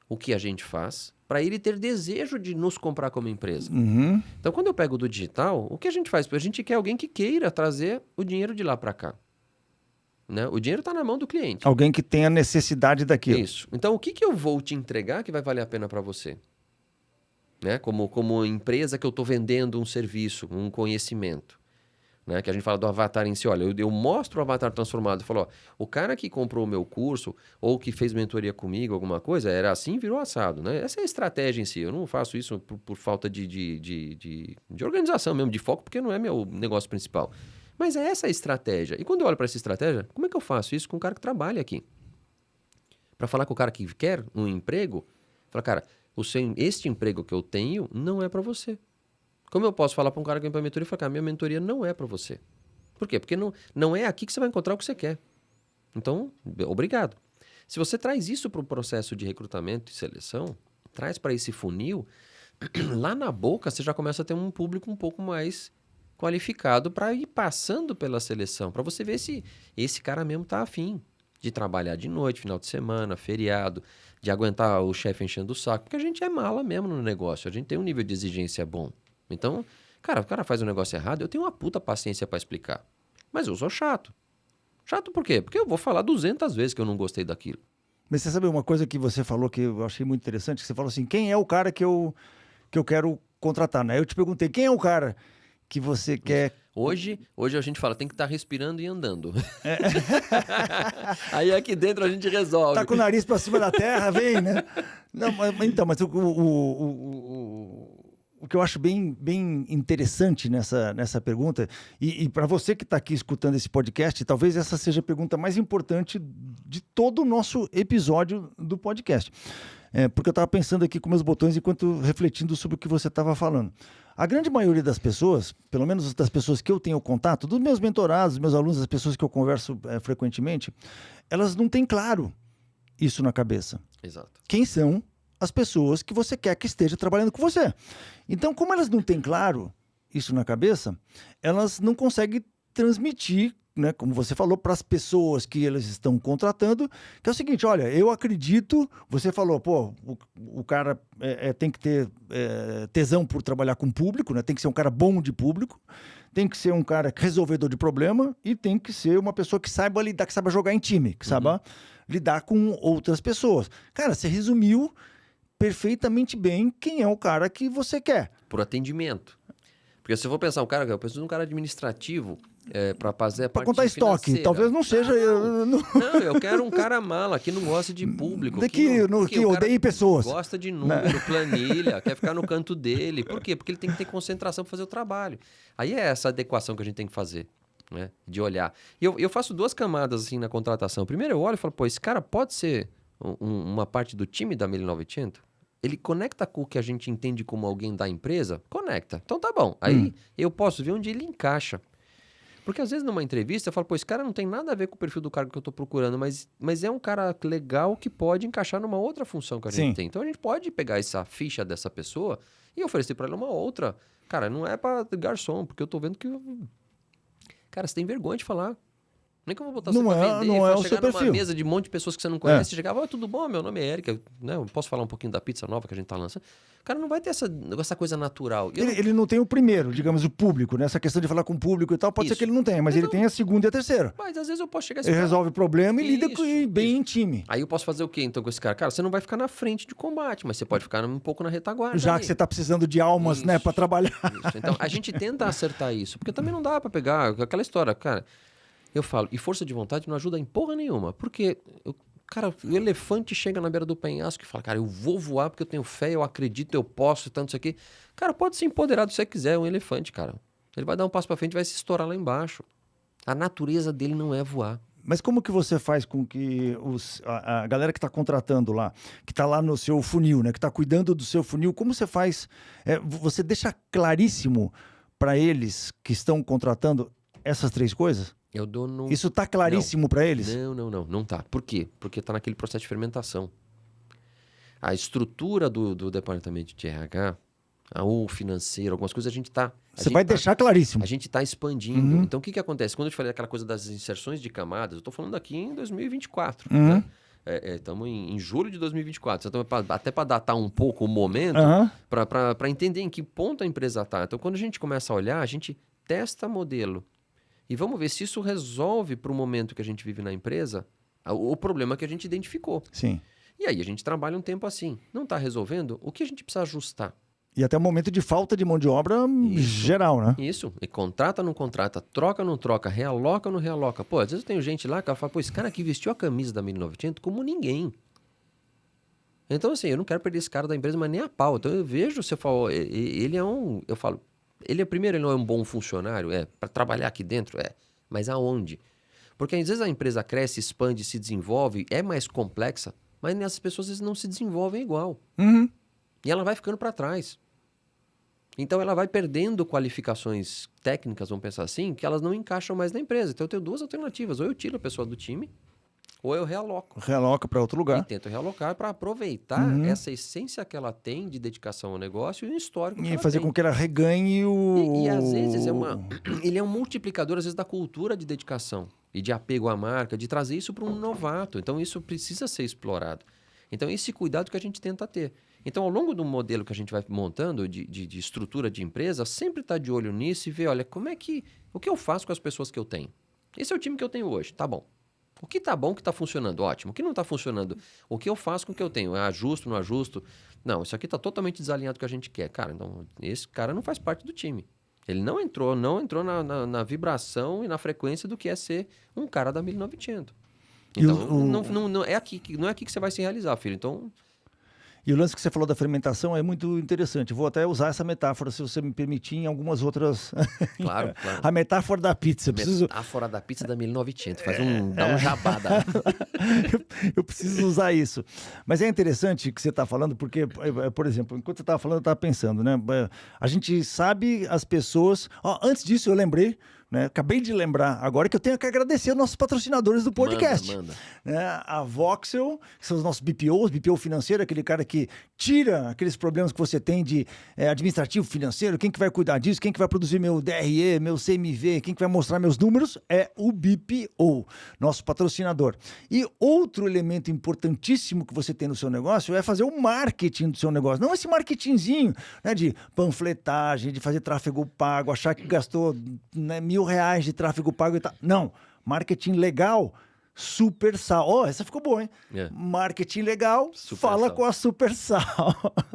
o que a gente faz, para ele ter desejo de nos comprar como empresa. Então, quando eu pego do digital, o que a gente faz? A gente quer alguém que queira trazer o dinheiro de lá para cá. Né? O dinheiro está na mão do cliente. Alguém que tenha necessidade daquilo. Isso. Então, o que eu vou te entregar que vai valer a pena para você? Né? Como empresa que eu estou vendendo um serviço, um conhecimento. Né? Que a gente fala do avatar em si. Olha, eu mostro o avatar transformado. Eu falo, ó, o cara que comprou o meu curso ou que fez mentoria comigo, alguma coisa, era assim, virou assado. Né? Essa é a estratégia em si. Eu não faço isso por falta de organização mesmo, de foco, porque não é meu negócio principal. Mas é essa a estratégia. E quando eu olho para essa estratégia, como é que eu faço isso com o cara que trabalha aqui? Para falar com o cara que quer um emprego, fala, cara... Este emprego que eu tenho não é para você. Como eu posso falar para um cara que vem para a mentoria e falar, cara, minha mentoria não é para você. Por quê? Porque não é aqui que você vai encontrar o que você quer. Então, obrigado. Se você traz isso para o processo de recrutamento e seleção, traz para esse funil, lá na boca você já começa a ter um público um pouco mais qualificado para ir passando pela seleção, para você ver se esse cara mesmo está afim de trabalhar de noite, final de semana, feriado, de aguentar o chefe enchendo o saco, porque a gente é mala mesmo no negócio, a gente tem um nível de exigência bom. Então, cara, o cara faz um negócio errado, eu tenho uma puta paciência para explicar. Mas eu sou chato. Chato por quê? Porque eu vou falar 200 vezes que eu não gostei daquilo. Mas você sabe uma coisa que você falou que eu achei muito interessante? Que você falou assim, quem é o cara que eu quero contratar, né? Eu te perguntei, quem é o cara que você quer... Hoje a gente fala, tem que estar respirando e andando. Aí aqui dentro a gente resolve. Tá com o nariz para cima da terra, vem, né? Não, mas o que eu acho bem interessante nessa pergunta, e para você que está aqui escutando esse podcast, talvez essa seja a pergunta mais importante de todo o nosso episódio do podcast. Porque eu estava pensando aqui com meus botões enquanto refletindo sobre o que você estava falando. A grande maioria das pessoas, pelo menos das pessoas que eu tenho contato, dos meus mentorados, dos meus alunos, das pessoas que eu converso frequentemente, elas não têm claro isso na cabeça. Exato. Quem são as pessoas que você quer que esteja trabalhando com você? Então, como elas não têm claro isso na cabeça, elas não conseguem transmitir, né, como você falou, para as pessoas que eles estão contratando, que é o seguinte, olha, eu acredito, você falou, pô, o cara tem que ter tesão por trabalhar com público, né, tem que ser um cara bom de público, tem que ser um cara resolvedor de problema e tem que ser uma pessoa que saiba lidar, que saiba jogar em time, que saiba lidar com outras pessoas. Cara, você resumiu perfeitamente bem quem é o cara que você quer. por atendimento. Porque se eu for pensar, eu preciso de um cara administrativo para fazer a Para parte contar estoque, financeira. talvez não seja... Não, eu quero um cara mala, que não gosta de público. Que odeie pessoas. Gosta de número, planilha, quer ficar no canto dele. Por quê? Porque ele tem que ter concentração para fazer o trabalho. Aí é essa adequação que a gente tem que fazer, né? De olhar. E eu faço 2 camadas assim na contratação. Primeiro eu olho e falo, pô, esse cara pode ser uma parte do time da 1900? Ele conecta com o que a gente entende como alguém da empresa? Conecta. Então tá bom. Aí eu posso ver onde ele encaixa. Porque às vezes numa entrevista eu falo, pô, esse cara não tem nada a ver com o perfil do cargo que eu tô procurando, mas é um cara legal que pode encaixar numa outra função que a gente tem. Então a gente pode pegar essa ficha dessa pessoa e oferecer para ela uma outra. Cara, não é para garçom, porque eu tô vendo que... Cara, você tem vergonha de falar. Nem que eu vou botar você pra vender, não é o chegar seu numa perfil. mesa de um monte de pessoas que você não conhece, e chegava, tudo bom? Meu nome é Érica, né? Eu posso falar um pouquinho da pizza nova que a gente tá lançando? O cara não vai ter essa coisa natural. Ele não tem o primeiro, digamos, o público, né? Essa questão de falar com o público e tal, pode ser que ele não tenha, mas ele tem a segunda e a terceira. Mas às vezes eu posso chegar Ele resolve o problema e lida bem em isso. time. Aí eu posso fazer o quê, então, com esse cara? Cara, você não vai ficar na frente de combate, mas você pode ficar um pouco na retaguarda. Já que você tá precisando de almas, né, pra trabalhar. Isso. Então, a gente tenta acertar isso, porque também não dá pra pegar aquela história, cara. Eu falo, e força de vontade não ajuda em porra nenhuma, porque, cara, o elefante chega na beira do penhasco e fala, cara, eu vou voar porque eu tenho fé, eu acredito, eu posso, tanto isso aqui. Cara, pode se empoderar se você quiser, é um elefante, cara. Ele vai dar um passo pra frente e vai se estourar lá embaixo. A natureza dele não é voar. Mas como que você faz com que a galera que está contratando lá, que está lá no seu funil, né, que está cuidando do seu funil, como você faz? Você deixa claríssimo para eles que estão contratando essas 3 coisas? Isso tá claríssimo para eles? Não tá. Por quê? Porque tá naquele processo de fermentação. A estrutura do departamento de RH, o financeiro, algumas coisas a gente tá... Você vai deixar claríssimo. A gente tá expandindo. Então o que acontece? Quando eu te falei aquela coisa das inserções de camadas, eu tô falando aqui em 2024, né? Estamos em julho de 2024. Então, até para datar um pouco o momento, para entender em que ponto a empresa tá. Então, quando a gente começa a olhar, a gente testa modelo. E vamos ver se isso resolve para o momento que a gente vive na empresa o problema que a gente identificou. Sim. E aí a gente trabalha um tempo assim. Não está resolvendo? O que a gente precisa ajustar? E até o momento de falta de mão de obra geral, né? Isso. E contrata, não contrata, troca, não troca, realoca, não realoca. Pô, às vezes eu tenho gente lá que fala, pô, esse cara aqui vestiu a camisa da 1900 como ninguém. Então, assim, eu não quero perder esse cara da empresa, mas nem a pau. Então eu vejo, você fala, ele é um... Eu falo... Primeiro, ele não é um bom funcionário? Para trabalhar aqui dentro? Mas aonde? Porque às vezes a empresa cresce, expande, se desenvolve, é mais complexa, mas essas pessoas às vezes não se desenvolvem igual. E ela vai ficando para trás. Então ela vai perdendo qualificações técnicas, vamos pensar assim, que elas não encaixam mais na empresa. Então eu tenho 2 alternativas. Ou eu tiro a pessoa do time, ou eu realoco. Realoca para outro lugar. E tento realocar para aproveitar essa essência que ela tem de dedicação ao negócio e o histórico que ela fazer tem. com que ela reganhe o... E às vezes ele é um multiplicador, às vezes, da cultura de dedicação e de apego à marca, de trazer isso para um novato. Então isso precisa ser explorado. Então esse cuidado que a gente tenta ter. Então ao longo do modelo que a gente vai montando de estrutura de empresa, sempre está de olho nisso e ver, olha, o que eu faço com as pessoas que eu tenho? Esse é o time que eu tenho hoje, tá bom. O que tá bom, o que tá funcionando? Ótimo. O que não tá funcionando? O que eu faço com o que eu tenho? Ajusto, não ajusto? Não, isso aqui tá totalmente desalinhado com o que a gente quer. Cara, então esse cara não faz parte do time. Ele não entrou na vibração e na frequência do que é ser um cara da 1900. Então, não é aqui que você vai se realizar, filho. Então... E o lance que você falou da fermentação é muito interessante. Vou até usar essa metáfora, se você me permitir, em algumas outras... Claro, claro. A metáfora da pizza. Metáfora da pizza da 1900. Dá um jabada. Eu preciso usar isso. Mas é interessante o que você está falando, porque, por exemplo, enquanto você estava falando, eu estava pensando, né? A gente sabe as pessoas... Antes disso, eu lembrei... Né? Acabei de lembrar agora que eu tenho que agradecer aos nossos patrocinadores do podcast. Manda. Né? A Voxel, que são os nossos BPOs, BPO financeiro, aquele cara que tira aqueles problemas que você tem de administrativo financeiro, quem que vai cuidar disso, quem que vai produzir meu DRE, meu CMV, quem que vai mostrar meus números, é o BPO, nosso patrocinador. E outro elemento importantíssimo que você tem no seu negócio é fazer o marketing do seu negócio. Não esse marketingzinho, né, de panfletagem, de fazer tráfego pago, achar que gastou, né, R$1.000 de tráfego pago e tal. Não, marketing legal, Supersal. Essa ficou boa, hein? Marketing legal, fala com a Supersal.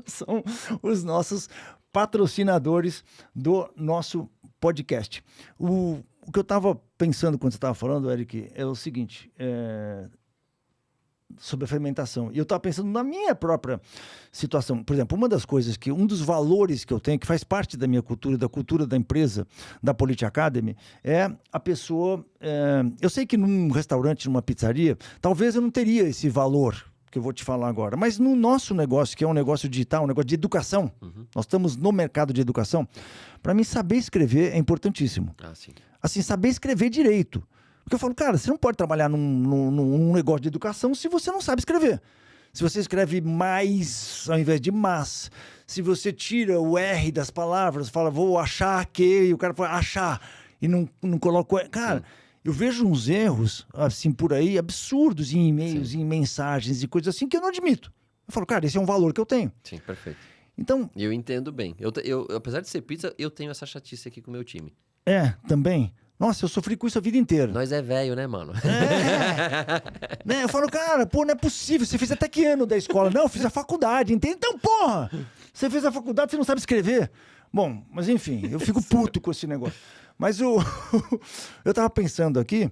São os nossos patrocinadores do nosso podcast. O que eu estava pensando quando você estava falando, Eric, é o seguinte, sobre a fermentação. E eu estava pensando na minha própria situação. Por exemplo, um dos valores que eu tenho, que faz parte da minha cultura, da cultura da empresa, da Polity Academy, é a pessoa... eu sei que num restaurante, numa pizzaria, talvez eu não teria esse valor que eu vou te falar agora. Mas no nosso negócio, que é um negócio digital, um negócio de educação, nós estamos no mercado de educação, para mim saber escrever é importantíssimo. Sim. Assim, saber escrever direito. Porque eu falo, cara, você não pode trabalhar num negócio de educação se você não sabe escrever. Se você escreve mais ao invés de mas, se você tira o R das palavras, fala, vou achar que, e o cara fala, achar, e não coloca o R. Cara, eu vejo uns erros, assim, por aí, absurdos em e-mails, em mensagens e coisas assim, que eu não admito. Eu falo, cara, esse é um valor que eu tenho. Sim, perfeito. Então... Eu entendo bem. Eu, apesar de ser pizza, eu tenho essa chatice aqui com o meu time. Também. Nossa, eu sofri com isso a vida inteira. Nós é velho, né, mano? Né? Eu falo, cara, pô, não é possível. Você fez até que ano da escola? Não, eu fiz a faculdade, entende? Então, porra! Você fez a faculdade, você não sabe escrever. Bom, mas enfim, eu fico puto com esse negócio. Mas eu tava pensando aqui,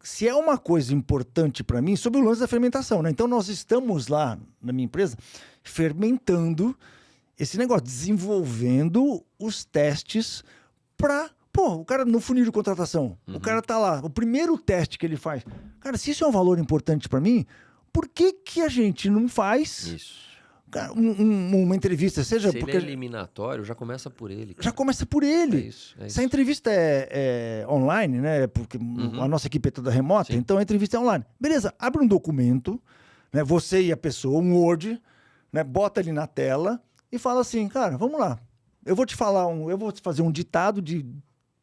se é uma coisa importante para mim, sobre o lance da fermentação, né? Então, nós estamos lá, na minha empresa, fermentando esse negócio, desenvolvendo os testes para... Pô, o cara no funil de contratação, o cara tá lá, o primeiro teste que ele faz. Cara, se isso é um valor importante para mim, por que a gente não faz Isso. Cara, uma entrevista? Seja se porque ele é eliminatório, já começa por ele. Cara. Já começa por ele. É isso. Se a entrevista é online, né? Porque a nossa equipe é toda remota, então a entrevista é online. Beleza, abre um documento, né? Você e a pessoa, um Word, né? Bota ali na tela e fala assim, cara, vamos lá. Eu vou te fazer um ditado de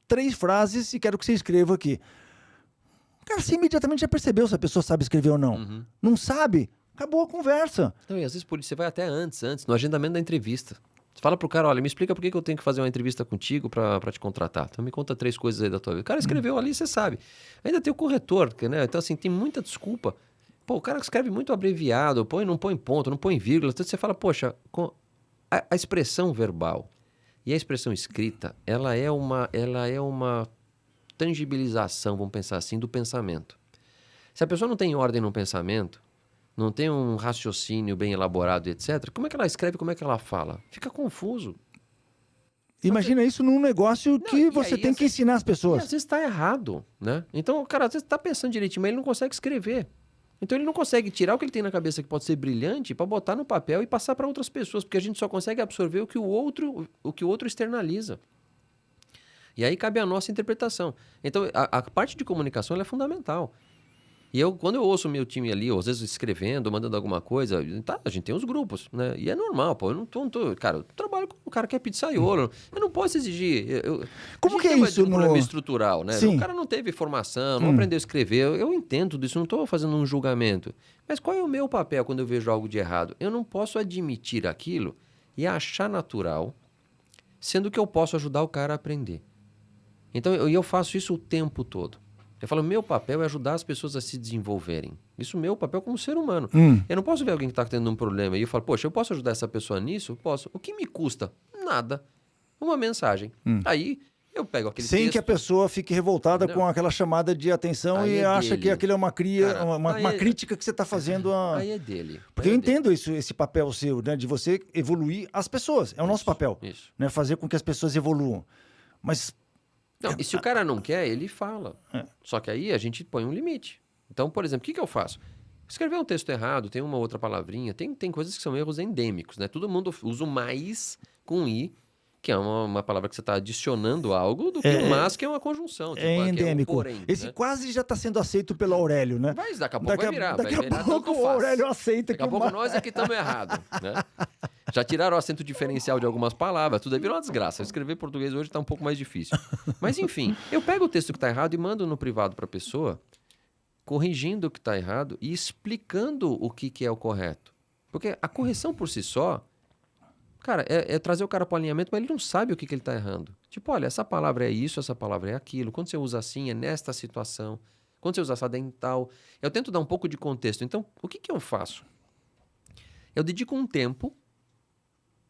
3 frases e quero que você escreva aqui. Cara, você imediatamente já percebeu se a pessoa sabe escrever ou não. Não sabe? Acabou a conversa. Não, e às vezes você vai até antes, no agendamento da entrevista. Você fala pro cara, olha, me explica por que eu tenho que fazer uma entrevista contigo pra te contratar. Então me conta 3 coisas aí da tua vida. O cara escreveu ali, você sabe. Ainda tem o corretor, né? Então assim, tem muita desculpa. Pô, o cara escreve muito abreviado, não põe ponto, não põe vírgula. Então você fala, poxa, a expressão verbal e a expressão escrita, ela é uma tangibilização, vamos pensar assim, do pensamento. Se a pessoa não tem ordem no pensamento, não tem um raciocínio bem elaborado, etc., como é que ela escreve, como é que ela fala? Fica confuso. Imagina isso num negócio que você tem que ensinar as pessoas. E às vezes está errado, né? Então, o cara às vezes está pensando direitinho, mas ele não consegue escrever. Então ele não consegue tirar o que ele tem na cabeça que pode ser brilhante para botar no papel e passar para outras pessoas, porque a gente só consegue absorver o que o outro externaliza. E aí cabe a nossa interpretação. Então a parte de comunicação ela é fundamental. E quando eu ouço o meu time ali, ou às vezes escrevendo, mandando alguma coisa, a gente tem os grupos, né? E é normal, pô. Eu não tô cara, eu trabalho com o cara que é pizzaiolo. Eu não posso exigir. Como que é isso? Um problema estrutural, né? Sim. O cara não teve formação, não aprendeu a escrever. Eu entendo disso, não estou fazendo um julgamento. Mas qual é o meu papel quando eu vejo algo de errado? Eu não posso admitir aquilo e achar natural, sendo que eu posso ajudar o cara a aprender. Então, eu faço isso o tempo todo. Eu falo, meu papel é ajudar as pessoas a se desenvolverem. Isso é meu papel como ser humano. Eu não posso ver alguém que está tendo um problema e eu falo, poxa, eu posso ajudar essa pessoa nisso? Posso. O que me custa? Nada. Uma mensagem. Aí eu pego aquele Sem texto, que a pessoa fique revoltada com aquela chamada de atenção aí e acha que aquilo é uma Cara, crítica que você está fazendo. Aí é dele. Porque eu entendo esse papel seu, né, de você evoluir as pessoas. É o nosso papel. Isso. Né, fazer com que as pessoas evoluam. Mas... Não, e se o cara não quer, ele fala. Só que aí a gente põe um limite. Então, por exemplo, o que eu faço? Escrever um texto errado, tem uma outra palavrinha, tem coisas que são erros endêmicos, né? Todo mundo usa o mais com i, que é uma palavra que você está adicionando algo, do que o mas, que é uma conjunção. Tipo, endêmico. É um porém, esse né? quase já está sendo aceito pelo Aurélio, né? Mas daqui a pouco vai virar. Daqui vai virar a pouco tanto o faz. Aurélio aceita Daqui a pouco nós é que estamos errados, né? Já tiraram o acento diferencial de algumas palavras, tudo aí virou uma desgraça. Escrever português hoje está um pouco mais difícil. Mas enfim, eu pego o texto que está errado e mando no privado para a pessoa, corrigindo o que está errado e explicando o que é o correto. Porque a correção por si só, cara, é trazer o cara para o alinhamento, mas ele não sabe o que ele está errando. Tipo, olha, essa palavra é isso, essa palavra é aquilo. Quando você usa assim, é nesta situação. Quando você usa essa em tal. Eu tento dar um pouco de contexto. Então, o que eu faço? Eu dedico um tempo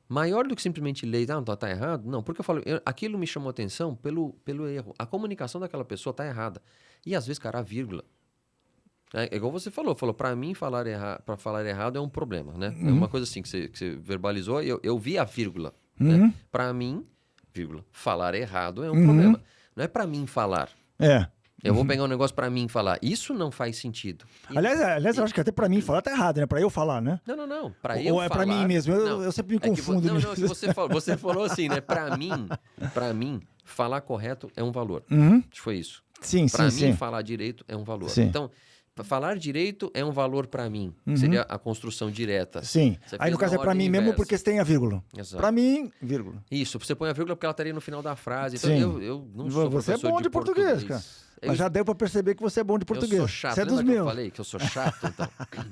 Maior do que simplesmente ler, não, tá errado. Não, porque eu falo, aquilo me chamou atenção pelo erro. A comunicação daquela pessoa tá errada. E às vezes, cara, a vírgula. É igual você falou, para mim para falar errado é um problema, né? É uma coisa assim que você verbalizou, eu vi a vírgula. Né? Para mim, vírgula, falar errado é um problema. Não é para mim falar. Eu vou pegar um negócio pra mim falar. Isso não faz sentido. Aliás, eu acho que até pra mim falar tá errado, né? Pra eu falar, né? Não. Pra eu falar... Ou é pra mim mesmo? Eu sempre me confundo nisso. Não, você falou assim, né? Pra mim, falar correto é um valor. Foi isso. Sim, pra mim, falar direito é um valor. Sim. Então, falar direito é um valor pra mim. Seria a construção direta. Sim. Aí no caso é pra mim mesmo porque você tem a vírgula. Exato. Pra mim, vírgula. Isso, você põe a vírgula porque ela estaria no final da frase. Então, Sim. eu não sou Você é bom de português, cara. Mas já deu pra perceber que você é bom de português. Eu sou chato. Você é dos Lembra que meus. eu falei que eu sou chato? Então,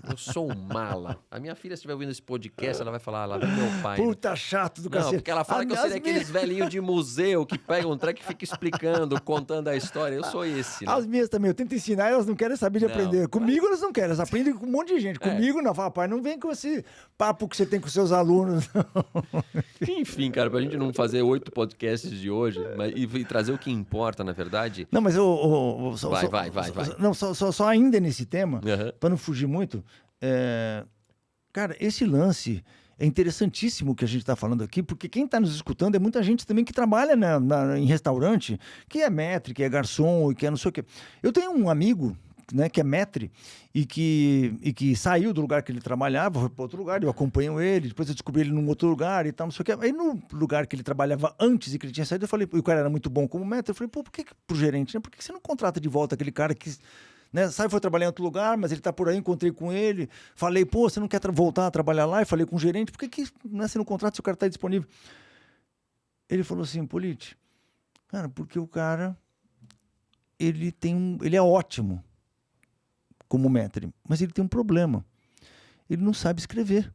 eu sou um mala. A minha filha, se estiver ouvindo esse podcast, ela vai falar, lá vem meu pai. Puta chato do cacete. Não, porque ela fala que eu seria aqueles velhinhos de museu que pegam um treco e fica explicando, contando a história. Eu sou esse. Né? As minhas também, eu tento ensinar e elas não querem saber de aprender. Comigo elas não querem, elas aprendem com um monte de gente. Comigo não, fala, pai, não vem com esse papo que você tem com seus alunos. Enfim, cara, pra gente não fazer 8 podcasts de hoje e trazer o que importa, na verdade... Não, mas Vai. Não, só ainda nesse tema, para não fugir muito, cara, esse lance é interessantíssimo que a gente está falando aqui, porque quem está nos escutando é muita gente também que trabalha em restaurante, que é maître, que é garçom, que é não sei o quê. Eu tenho um amigo, né, que é maître e que saiu do lugar que ele trabalhava, foi para outro lugar, eu acompanho ele, depois eu descobri ele num outro lugar e tal, não sei o quê. Aí no lugar que ele trabalhava antes e que ele tinha saído, eu falei, e o cara era muito bom como maître, eu falei, pô, por que pro gerente, né? Por que você não contrata de volta aquele cara que, né, foi trabalhar em outro lugar, mas ele tá por aí, encontrei com ele, falei, pô, você não quer voltar a trabalhar lá? E falei com o gerente, por que né, você não contrata se o cara tá disponível? Ele falou assim, Politi, cara, porque o cara, ele é ótimo como maître, mas ele tem um problema. Ele não sabe escrever.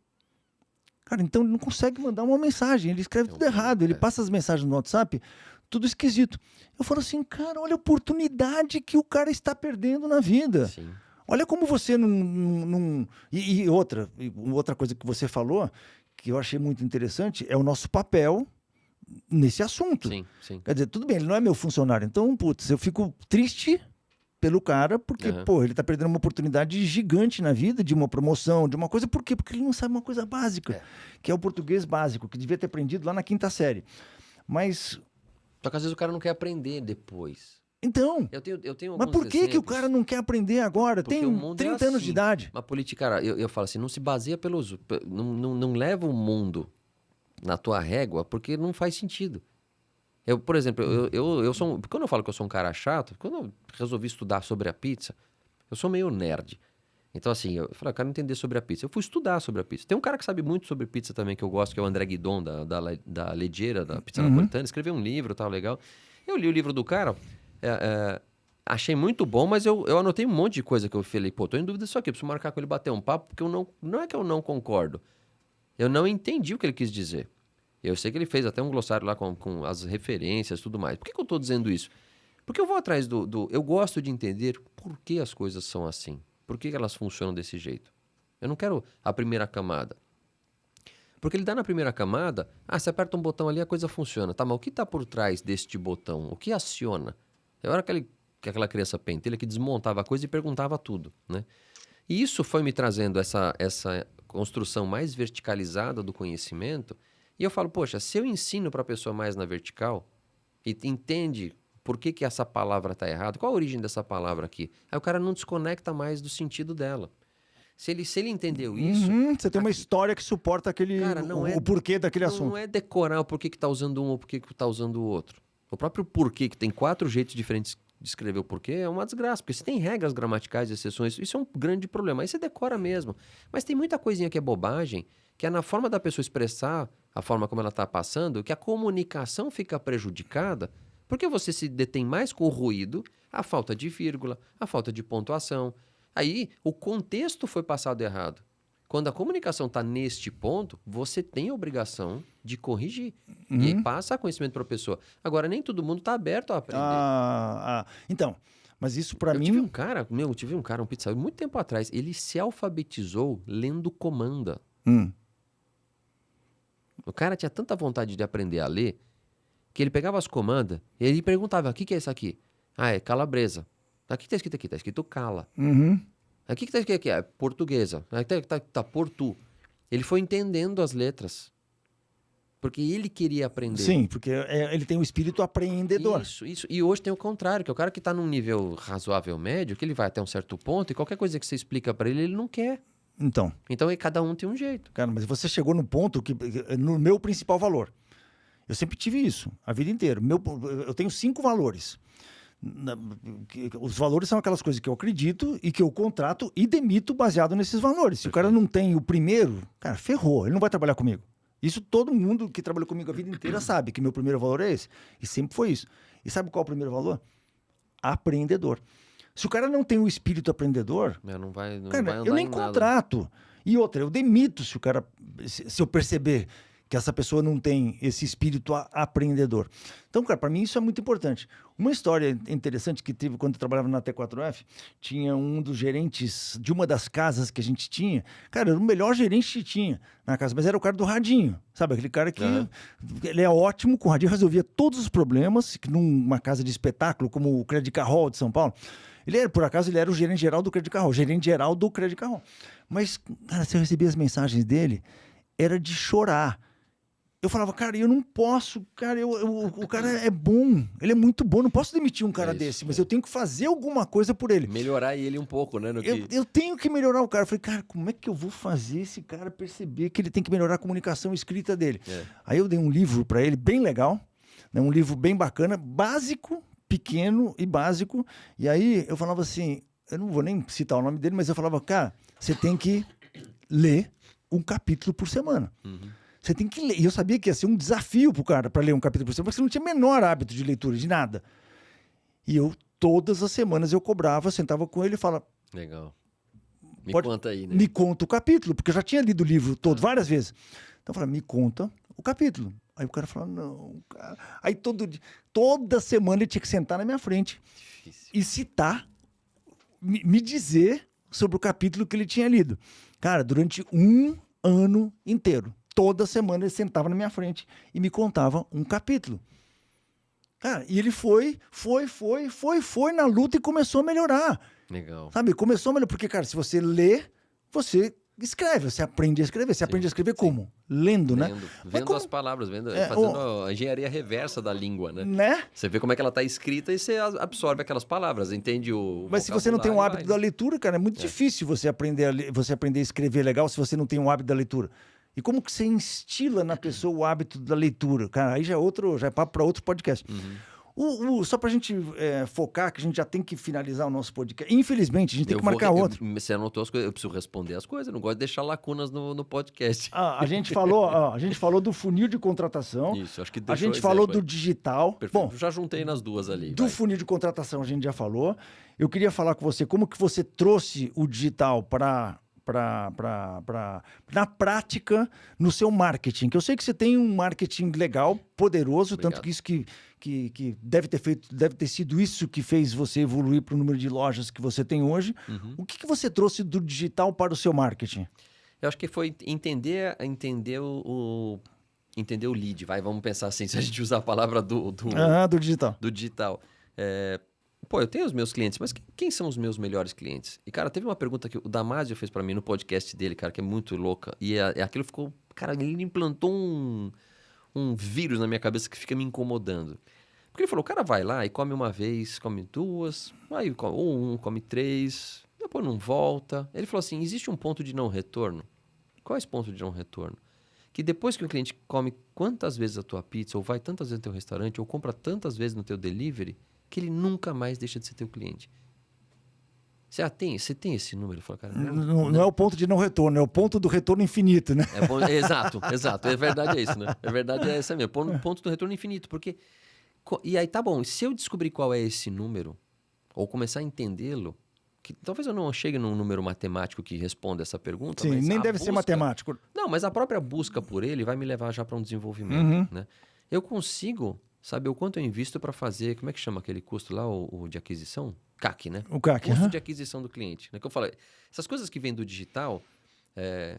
Cara, então ele não consegue mandar uma mensagem, ele escreve tudo errado, ele passa as mensagens no WhatsApp, tudo esquisito. Eu falo assim, cara, olha a oportunidade que o cara está perdendo na vida. Sim. Olha como você não... E outra coisa que você falou, que eu achei muito interessante, é o nosso papel nesse assunto. Sim. Quer dizer, tudo bem, ele não é meu funcionário, então, putz, eu fico triste pelo cara, porque, pô, ele tá perdendo uma oportunidade gigante na vida, de uma promoção, de uma coisa. Por quê? Porque ele não sabe uma coisa básica, que é o português básico, que devia ter aprendido lá na 5ª série. Mas... Só que às vezes o cara não quer aprender depois. Então, eu tenho mas por que o cara não quer aprender agora? Porque tem 30 anos de idade. Mas política, cara, eu falo assim, não se baseia pelos... Não leva o mundo na tua régua, porque não faz sentido. Por exemplo, eu sou quando eu falo que eu sou um cara chato, quando eu resolvi estudar sobre a pizza, eu sou meio nerd. Então, assim, eu falei, eu quero entender sobre a pizza. Eu fui estudar sobre a pizza. Tem um cara que sabe muito sobre pizza também, que eu gosto, que é o André Guidon, da Leggera, da Pizza Napolitana. Escreveu um livro, tal, legal. Eu li o livro do cara, achei muito bom, mas eu anotei um monte de coisa que eu falei, pô, tô em dúvida disso aqui, preciso marcar com ele, bater um papo, porque não é que eu não concordo. Eu não entendi o que ele quis dizer. Eu sei que ele fez até um glossário lá com as referências e tudo mais. Por que eu estou dizendo isso? Porque eu vou atrás eu gosto de entender por que as coisas são assim. Por que elas funcionam desse jeito. Eu não quero a primeira camada. Porque ele dá na primeira camada, você aperta um botão ali, a coisa funciona. Tá, mas o que está por trás deste botão? O que aciona? É a hora que aquela criança pentelha que desmontava a coisa e perguntava tudo, né? E isso foi me trazendo essa construção mais verticalizada do conhecimento. E eu falo, poxa, se eu ensino para a pessoa mais na vertical e entende por que essa palavra está errada, qual a origem dessa palavra aqui? Aí o cara não desconecta mais do sentido dela. Se ele entendeu isso... você tem uma história que suporta cara, o porquê daquele assunto. Não é decorar o porquê que está usando um ou porquê que está usando o outro. O próprio porquê, que tem 4 jeitos diferentes de escrever o porquê, é uma desgraça. Porque se tem regras gramaticais e exceções, isso é um grande problema. Aí você decora mesmo. Mas tem muita coisinha que é bobagem, que é na forma da pessoa expressar a forma como ela está passando, que a comunicação fica prejudicada, porque você se detém mais com o ruído, a falta de vírgula, a falta de pontuação. Aí o contexto foi passado errado. Quando a comunicação está neste ponto, você tem a obrigação de corrigir. E aí passa conhecimento para a pessoa. Agora, nem todo mundo está aberto a aprender. Então, mas isso para mim... Eu tive um cara, um pizzaiolo, muito tempo atrás, ele se alfabetizou lendo comanda. O cara tinha tanta vontade de aprender a ler que ele pegava as comandas e ele perguntava, o que é isso aqui? Ah, é calabresa. O que tá escrito aqui? Tá escrito cala. Uhum. O que tá escrito aqui? É portuguesa. Aí tá portu. Ele foi entendendo as letras. Porque ele queria aprender. Sim, porque ele tem um espírito apreendedor. Isso. E hoje tem o contrário, que é o cara que tá num nível razoável médio, que ele vai até um certo ponto e qualquer coisa que você explica para ele, ele não quer. Então, Aí cada um tem um jeito. cara, mas você chegou no ponto no meu principal valor. Eu sempre tive isso, a vida inteira. Eu tenho 5 valores. Os valores são aquelas coisas que eu acredito e que eu contrato e demito baseado nesses valores. Se o cara não tem o primeiro, cara, ferrou, ele não vai trabalhar comigo. Isso todo mundo que trabalhou comigo a vida inteira sabe, que meu primeiro valor é esse. E sempre foi isso. E sabe qual é o primeiro valor? Apreendedor. Se o cara não tem o espírito aprendedor, Não vai cara, andar eu nem em nada. contrato. E outra, eu demito se eu perceber que essa pessoa não tem esse espírito apreendedor. Então, cara, para mim isso é muito importante. Uma história interessante que teve quando eu trabalhava na T4F, tinha um dos gerentes de uma das casas que a gente tinha. Cara, era o melhor gerente que tinha na casa, mas era o cara do radinho, sabe? Aquele cara que ele é ótimo com o radinho, resolvia todos os problemas, que numa casa de espetáculo como o Credit Carroll de São Paulo. Por acaso, ele era o gerente geral do Credit Carroll, gerente geral do Credit Carroll. Mas, cara, se eu recebia as mensagens dele, era de chorar. Eu falava, cara, eu não posso, cara, o cara é bom, ele é muito bom, não posso demitir um cara desse, mas eu tenho que fazer alguma coisa por ele. Melhorar ele um pouco, né? Eu tenho que melhorar o cara. Eu falei, cara, como é que eu vou fazer esse cara perceber que ele tem que melhorar a comunicação escrita dele? Aí eu dei um livro para ele, bem legal, né, um livro bem bacana, básico, pequeno e básico. E aí eu falava assim, eu não vou nem citar o nome dele, mas eu falava, cara, você tem que ler um capítulo por semana. Você tem que ler. E eu sabia que ia ser um desafio pro cara para ler um capítulo por semana, porque você não tinha o menor hábito de leitura, de nada. E todas as semanas eu cobrava, sentava com ele e falava... Legal. Conta aí, né? Me conta o capítulo, porque eu já tinha lido o livro todo várias vezes. Então eu falei, me conta o capítulo. Aí o cara falou, não, cara... Aí toda semana ele tinha que sentar na minha frente. Difícil. E citar, me dizer sobre o capítulo que ele tinha lido. Cara, durante um ano inteiro. Toda semana ele sentava na minha frente e me contava um capítulo. Cara, e ele foi na luta e começou a melhorar. Legal. Sabe, começou a melhorar. Porque, cara, se você lê, você escreve, você aprende a escrever. Você aprende a escrever como? Lendo, né? Vendo as palavras, fazendo a engenharia reversa da língua, né? Você vê como é que ela está escrita e você absorve aquelas palavras, entende o Mas se você não tem um hábito da leitura, cara, é muito difícil você aprender a escrever legal se você não tem um hábito da leitura. E como que você instila na pessoa o hábito da leitura? Cara, aí já é papo para outro podcast. Só pra gente focar, que a gente já tem que finalizar o nosso podcast. Infelizmente, a gente tem que marcar outro. Você anotou as coisas, eu preciso responder as coisas, eu não gosto de deixar lacunas no podcast. A gente falou do funil de contratação. Isso, acho que a gente falou do digital. Perfeito. Bom, já juntei nas duas ali. Do funil de contratação a gente já falou. Eu queria falar com você como que você trouxe o digital na prática, no seu marketing. Que eu sei que você tem um marketing legal, poderoso, Obrigado. Tanto que isso que deve ter sido isso que fez você evoluir para o número de lojas que você tem hoje. O que você trouxe do digital para o seu marketing? Eu acho que foi entender o lead, vamos pensar assim, se a gente usar a palavra do digital. Do digital. Pô, eu tenho os meus clientes, mas quem são os meus melhores clientes? E, cara, teve uma pergunta que o Damasio fez pra mim no podcast dele, cara, que é muito louca. E aquilo ficou... Cara, ele implantou um vírus na minha cabeça que fica me incomodando. Porque ele falou, o cara vai lá e come uma vez, come duas, aí come 3, depois não volta. Ele falou assim, existe um ponto de não retorno? Qual é esse ponto de não retorno? Que depois que o cliente come quantas vezes a tua pizza, ou vai tantas vezes no teu restaurante, ou compra tantas vezes no teu delivery... que ele nunca mais deixa de ser teu cliente. Você tem esse número? Falo, cara, não é o ponto de não retorno, é o ponto do retorno infinito, né? Exato. A verdade é isso, né? A verdade é essa mesmo, ponto do retorno infinito. Porque... E aí, tá bom, se eu descobrir qual é esse número, ou começar a entendê-lo, que talvez eu não chegue num número matemático que responda essa pergunta. Sim, mas nem deve ser matemático. Não, mas a própria busca por ele vai me levar já para um desenvolvimento, né? Eu consigo... saber o quanto eu invisto para fazer... Como é que chama aquele custo lá, o de aquisição? CAC, né? O CAC. Custo de aquisição do cliente. Né? Que eu falei, essas coisas que vêm do digital...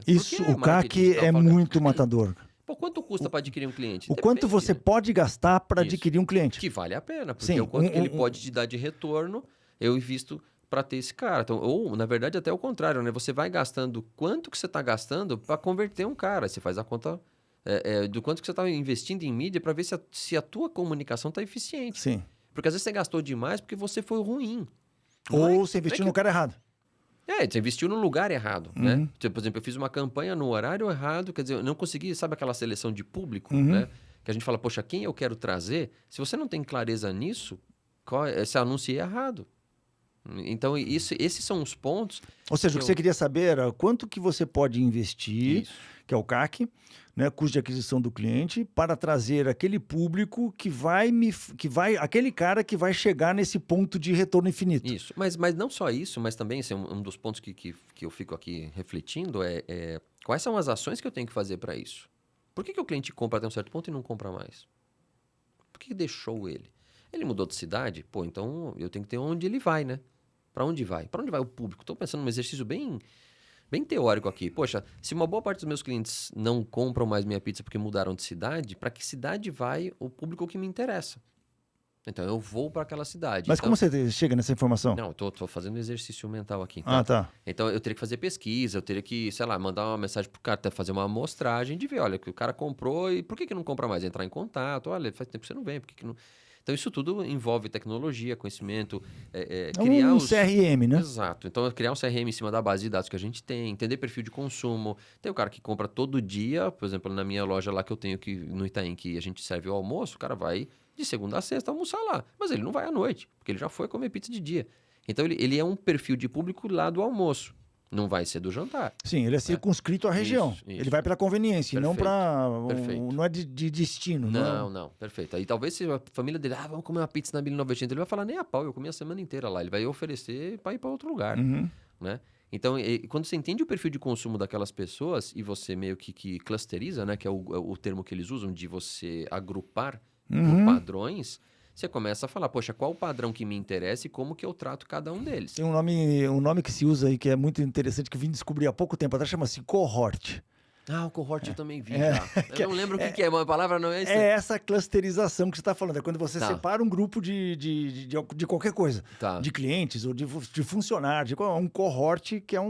Isso, o CAC é muito matador. Pô, quanto custa para adquirir um cliente? O quanto Depende, você né? pode gastar para Isso. adquirir um cliente. Que vale a pena, porque Sim, o quanto que ele pode te dar de retorno, eu invisto para ter esse cara. Então, ou, na verdade, até o contrário, né? Você vai gastando quanto que você está gastando para converter um cara. Você faz a conta do quanto que você está investindo em mídia para ver se a tua comunicação está eficiente. Sim. Porque às vezes você gastou demais porque você foi ruim. Ou você investiu no cara errado. Você investiu no lugar errado, Uhum. né? Por exemplo, eu fiz uma campanha no horário errado, quer dizer, eu não consegui, sabe aquela seleção de público, Uhum. né? Que a gente fala, poxa, quem eu quero trazer? Se você não tem clareza nisso, esse anúncio é errado. Então, esses são os pontos. Ou seja, o que você queria saber era quanto que você pode investir, Isso. que é o CAC, né, custo de aquisição do cliente, para trazer aquele público aquele cara que vai chegar nesse ponto de retorno infinito. Isso. Mas não só isso, mas também assim, um dos pontos que eu fico aqui refletindo é quais são as ações que eu tenho que fazer para isso? Por que o cliente compra até um certo ponto e não compra mais? Por que deixou ele? Ele mudou de cidade? Pô, então eu tenho que ter onde ele vai, né? Para onde vai? Para onde vai o público? Estou pensando num exercício bem teórico aqui. Poxa, se uma boa parte dos meus clientes não compram mais minha pizza porque mudaram de cidade, para que cidade vai o público que me interessa? Então eu vou para aquela cidade. Mas então, como você chega nessa informação? Não, eu tô fazendo exercício mental aqui. Ah, tá. Então eu teria que fazer pesquisa, eu teria que, sei lá, mandar uma mensagem pro cara, até fazer uma amostragem de ver, olha, que o cara comprou e por que não compra mais? Entrar em contato, olha, faz tempo que você não vem, por que não... Então isso tudo envolve tecnologia, conhecimento, criar um CRM, né? Exato. Então criar um CRM em cima da base de dados que a gente tem, entender perfil de consumo. Tem o cara que compra todo dia, por exemplo, na minha loja lá que eu tenho no Itaim, que a gente serve o almoço, o cara vai de segunda a sexta almoçar lá, mas ele não vai à noite, porque ele já foi comer pizza de dia. Então ele é um perfil de público lá do almoço. Não vai ser do jantar. Sim, ele é circunscrito à região. Isso. Ele vai pela conveniência, não para não é de destino. Não, perfeito. Aí talvez se a família dele, vamos comer uma pizza na 1900, ele vai falar, nem a pau, eu comi a semana inteira lá. Ele vai oferecer para ir para outro lugar, né? Então, quando você entende o perfil de consumo daquelas pessoas e você meio que clusteriza, né, que é o termo que eles usam de você agrupar por padrões, você começa a falar, poxa, qual o padrão que me interessa e como que eu trato cada um deles? Tem um nome que se usa aí que é muito interessante, que eu vim descobrir há pouco tempo atrás, chama-se cohort. O cohort eu também vi já. Eu não lembro o que é, mas a palavra não é essa. É essa clusterização que você está falando. É quando você separa um grupo de qualquer coisa. Tá. De clientes ou de funcionários. Um cohort que é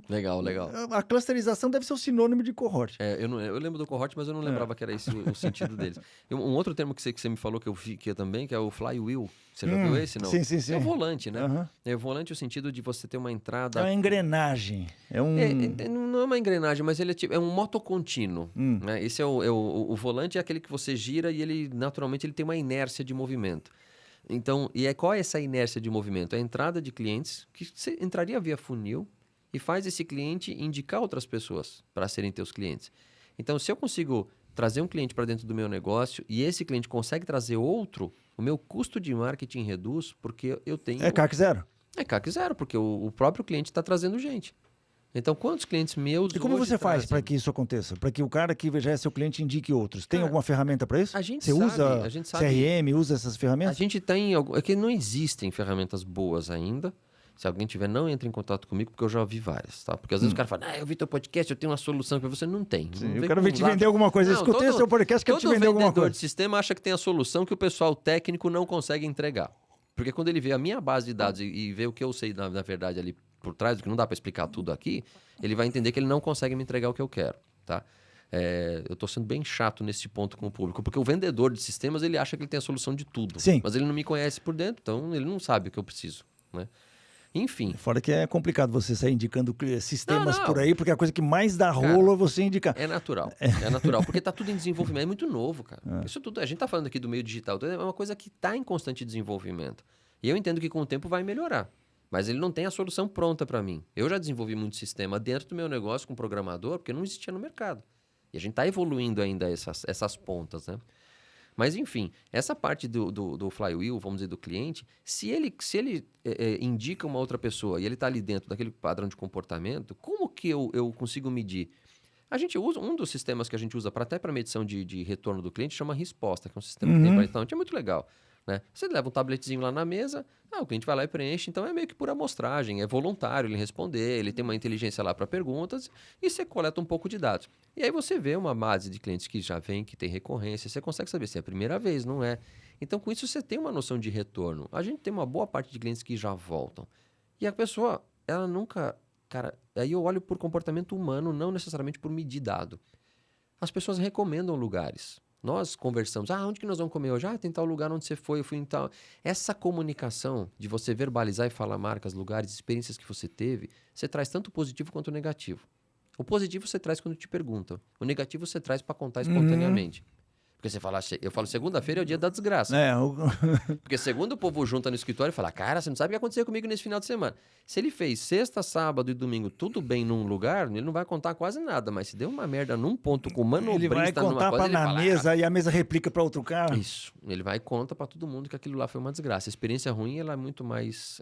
Legal. A clusterização deve ser o sinônimo de cohort. Eu lembro do cohort, mas eu não lembrava que era esse o sentido deles. Um outro termo que você me falou que eu vi que também, que é o flywheel. Você já viu esse, não? Sim. É o volante, né? É o volante no sentido de você ter uma entrada... É uma engrenagem. Não é uma engrenagem, mas ele é um moto contínuo. Né? Esse o volante é aquele que você gira e ele, naturalmente, ele tem uma inércia de movimento. Então, qual é essa inércia de movimento? É a entrada de clientes que você entraria via funil e faz esse cliente indicar outras pessoas para serem teus clientes. Então, se eu consigo trazer um cliente para dentro do meu negócio e esse cliente consegue trazer outro, o meu custo de marketing reduz porque eu tenho... É CAC zero. É CAC zero, porque o próprio cliente está trazendo gente. Então, quantos clientes meus E como hoje você faz trazem? para que isso aconteça? Para que o cara que já é seu cliente indique outros? Tem alguma ferramenta para isso? A gente você sabe, usa a gente sabe. CRM, usa essas A ferramentas? gente tem... É que não existem ferramentas boas ainda. Se alguém tiver, não entre em contato comigo, porque eu já ouvi várias, tá? Porque às vezes o cara fala, eu vi teu podcast, eu tenho uma solução para você. Não tem. Eu quero ver te vender alguma coisa. Eu escutei o seu podcast, quero te vender alguma coisa. Todo vendedor de sistema acha que tem a solução que o pessoal técnico não consegue entregar. Porque quando ele vê a minha base de dados e vê o que eu sei, na verdade, ali por trás, do que não dá para explicar tudo aqui, ele vai entender que ele não consegue me entregar o que eu quero, tá? Eu estou sendo bem chato nesse ponto com o público, porque o vendedor de sistemas, ele acha que ele tem a solução de tudo. Sim. Mas ele não me conhece por dentro, então ele não sabe o que eu preciso, né? Enfim. Fora que é complicado você sair indicando sistemas por aí, porque a coisa que mais dá Cara, rolo é você indicar. É natural. É natural, porque tá tudo em desenvolvimento. É muito novo, cara. Isso tudo, a gente tá falando aqui do meio digital, é uma coisa que tá em constante desenvolvimento. E eu entendo que com o tempo vai melhorar. Mas ele não tem a solução pronta para mim. Eu já desenvolvi muito sistema dentro do meu negócio com programador, porque não existia no mercado. E a gente tá evoluindo ainda essas pontas, né? Mas, enfim, essa parte do flywheel, vamos dizer, do cliente, se ele indica uma outra pessoa e ele está ali dentro daquele padrão de comportamento, como que eu consigo medir? A gente usa, um dos sistemas que a gente usa até para medição de retorno do cliente chama Resposta, que é um sistema que tem para então, é muito legal. né? Você leva um tabletzinho lá na mesa, o cliente vai lá e preenche, então é meio que por amostragem, é voluntário ele responder, ele tem uma inteligência lá para perguntas e você coleta um pouco de dados. E aí você vê uma base de clientes que já vem, que tem recorrência, você consegue saber se é a primeira vez, não é? Então com isso você tem uma noção de retorno. A gente tem uma boa parte de clientes que já voltam. E a pessoa, ela nunca... Cara, aí eu olho por comportamento humano, não necessariamente por medir dado. As pessoas recomendam lugares. Nós conversamos, onde que nós vamos comer hoje? Tem tal lugar onde você foi, eu fui em tal... Essa comunicação de você verbalizar e falar marcas, lugares, experiências que você teve, você traz tanto positivo quanto negativo. O positivo você traz quando te perguntam. O negativo você traz para contar espontaneamente. Porque você fala, eu falo, segunda-feira é o dia da desgraça. Porque segundo o povo junta no escritório e fala, cara, você não sabe o que aconteceu comigo nesse final de semana. Se ele fez sexta, sábado e domingo tudo bem num lugar, ele não vai contar quase nada. Mas se deu uma merda num ponto com manobrista ele vai contar numa coisa, na mesa e a mesa replica para outro cara. Isso. Ele vai e conta para todo mundo que aquilo lá foi uma desgraça. A experiência ruim ela é muito mais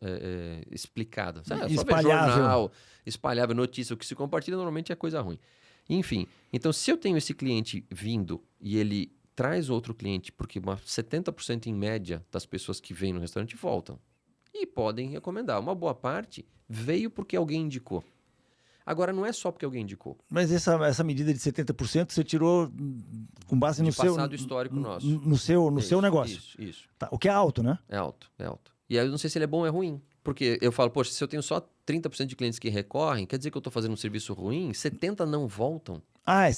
explicada. Só espalhável. Jornal, espalhável, notícia. O que se compartilha normalmente é coisa ruim. Enfim, então se eu tenho esse cliente vindo e ele traz outro cliente, porque 70% em média das pessoas que vêm no restaurante voltam. E podem recomendar. Uma boa parte veio porque alguém indicou. Agora, não é só porque alguém indicou. Mas essa medida de 70% você tirou com base no seu... passado histórico nosso. No seu negócio. Isso. Tá, o que é alto, né? É alto. E aí eu não sei se ele é bom ou é ruim. Porque eu falo, poxa, se eu tenho só 30% de clientes que recorrem, quer dizer que eu estou fazendo um serviço ruim? 70% não voltam.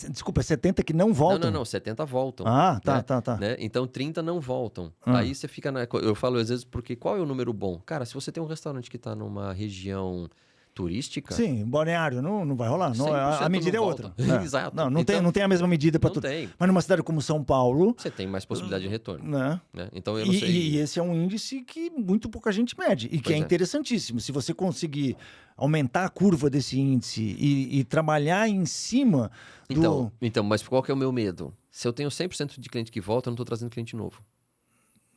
Desculpa, é 70 que não voltam? Não, 70 voltam. Tá. Né? Então, 30 não voltam. Aí você fica... Eu falo às vezes, porque qual é o número bom? Cara, se você tem um restaurante que está numa região turística... Sim, Balneário, não vai rolar. Não, a medida é outra. Exato. Não tem a mesma medida para tudo. Tem. Mas numa cidade como São Paulo... Você tem mais possibilidade de retorno. Né? Então, eu não sei... E esse é um índice que muito pouca gente mede. E que é interessantíssimo. Se você conseguir aumentar a curva desse índice e trabalhar em cima do... Então, mas qual que é o meu medo? Se eu tenho 100% de cliente que volta, eu não estou trazendo cliente novo.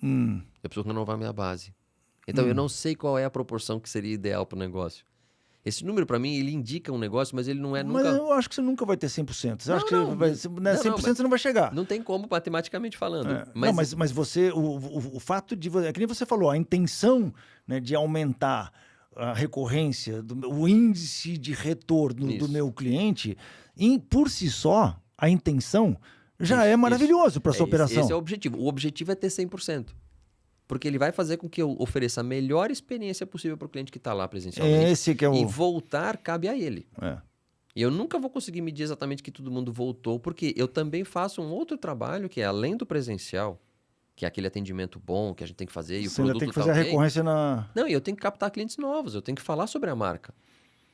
Eu preciso renovar minha base. Então, eu não sei qual é a proporção que seria ideal para o negócio. Esse número, para mim, ele indica um negócio, mas ele não é nunca... Mas eu acho que você nunca vai ter 100%. Você acha que 100% você não vai chegar. Não tem como, matematicamente falando. Mas você... O fato de... É que nem você falou, a intenção, né, de aumentar a recorrência, o índice de retorno do meu cliente, por si só, a intenção já é maravilhoso para a sua operação. Esse é o objetivo. O objetivo é ter 100%. Porque ele vai fazer com que eu ofereça a melhor experiência possível para o cliente que está lá presencialmente. Esse que é o... E voltar cabe a ele. E eu nunca vou conseguir medir exatamente que todo mundo voltou, porque eu também faço um outro trabalho que é além do presencial, que é aquele atendimento bom que a gente tem que fazer e o produto tem que fazer a recorrência na... Não, e eu tenho que captar clientes novos, eu tenho que falar sobre a marca.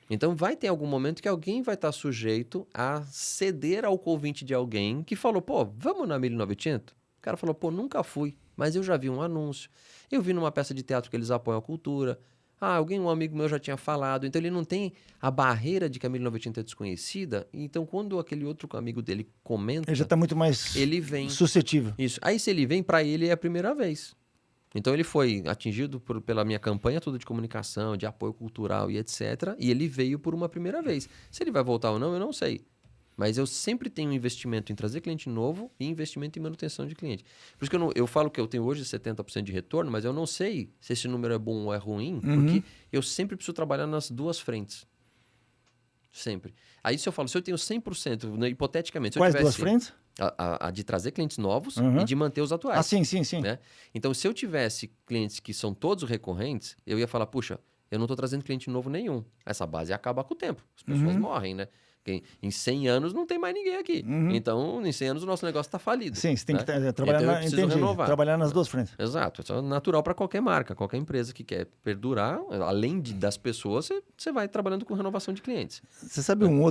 Então vai ter algum momento que alguém vai estar sujeito a ceder ao convite de alguém que falou, vamos na 1900? O cara falou, nunca fui. Mas eu já vi um anúncio, eu vi numa peça de teatro que eles apoiam a cultura, um amigo meu já tinha falado, então ele não tem a barreira de que a 1900 é desconhecida, então quando aquele outro amigo dele comenta... Ele já está muito mais suscetível. Isso. Aí se ele vem, para ele é a primeira vez. Então ele foi atingido pela minha campanha toda de comunicação, de apoio cultural e etc, e ele veio por uma primeira vez. Se ele vai voltar ou não, eu não sei. Mas eu sempre tenho um investimento em trazer cliente novo e investimento em manutenção de cliente. Por isso que eu falo que eu tenho hoje 70% de retorno, mas eu não sei se esse número é bom ou é ruim, porque eu sempre preciso trabalhar nas duas frentes. Sempre. Aí se eu tenho 100%, né, hipoteticamente... Se Quais eu tivesse, duas frentes? A de trazer clientes novos e de manter os atuais. Sim. Né? Então, se eu tivesse clientes que são todos recorrentes, eu ia falar, puxa, eu não estou trazendo cliente novo nenhum. Essa base acaba com o tempo. As pessoas morrem, né? Em 100 anos não tem mais ninguém aqui. Então, em 100 anos o nosso negócio está falido. Sim, você tem que trabalhar, trabalhar nas duas frentes. Exato. Isso é natural para qualquer marca, qualquer empresa que quer perdurar. Além das pessoas, você vai trabalhando com renovação de clientes. Você sabe uma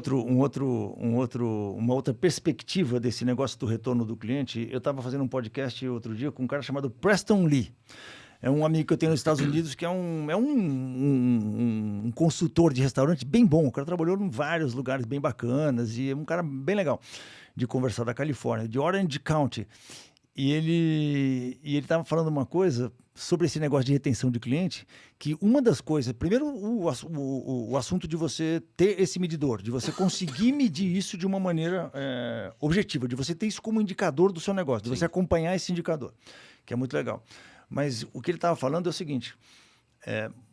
outra perspectiva desse negócio do retorno do cliente? Eu estava fazendo um podcast outro dia com um cara chamado Preston Lee. É um amigo que eu tenho nos Estados Unidos que é um consultor de restaurante bem bom. O cara trabalhou em vários lugares bem bacanas e é um cara bem legal de conversar, da Califórnia, de Orange County. E ele estava falando uma coisa sobre esse negócio de retenção de cliente, que uma das coisas... Primeiro, o assunto de você ter esse medidor, de você conseguir medir isso de uma maneira objetiva, de você ter isso como indicador do seu negócio, de você acompanhar esse indicador, que é muito legal. Mas o que ele estava falando é o seguinte,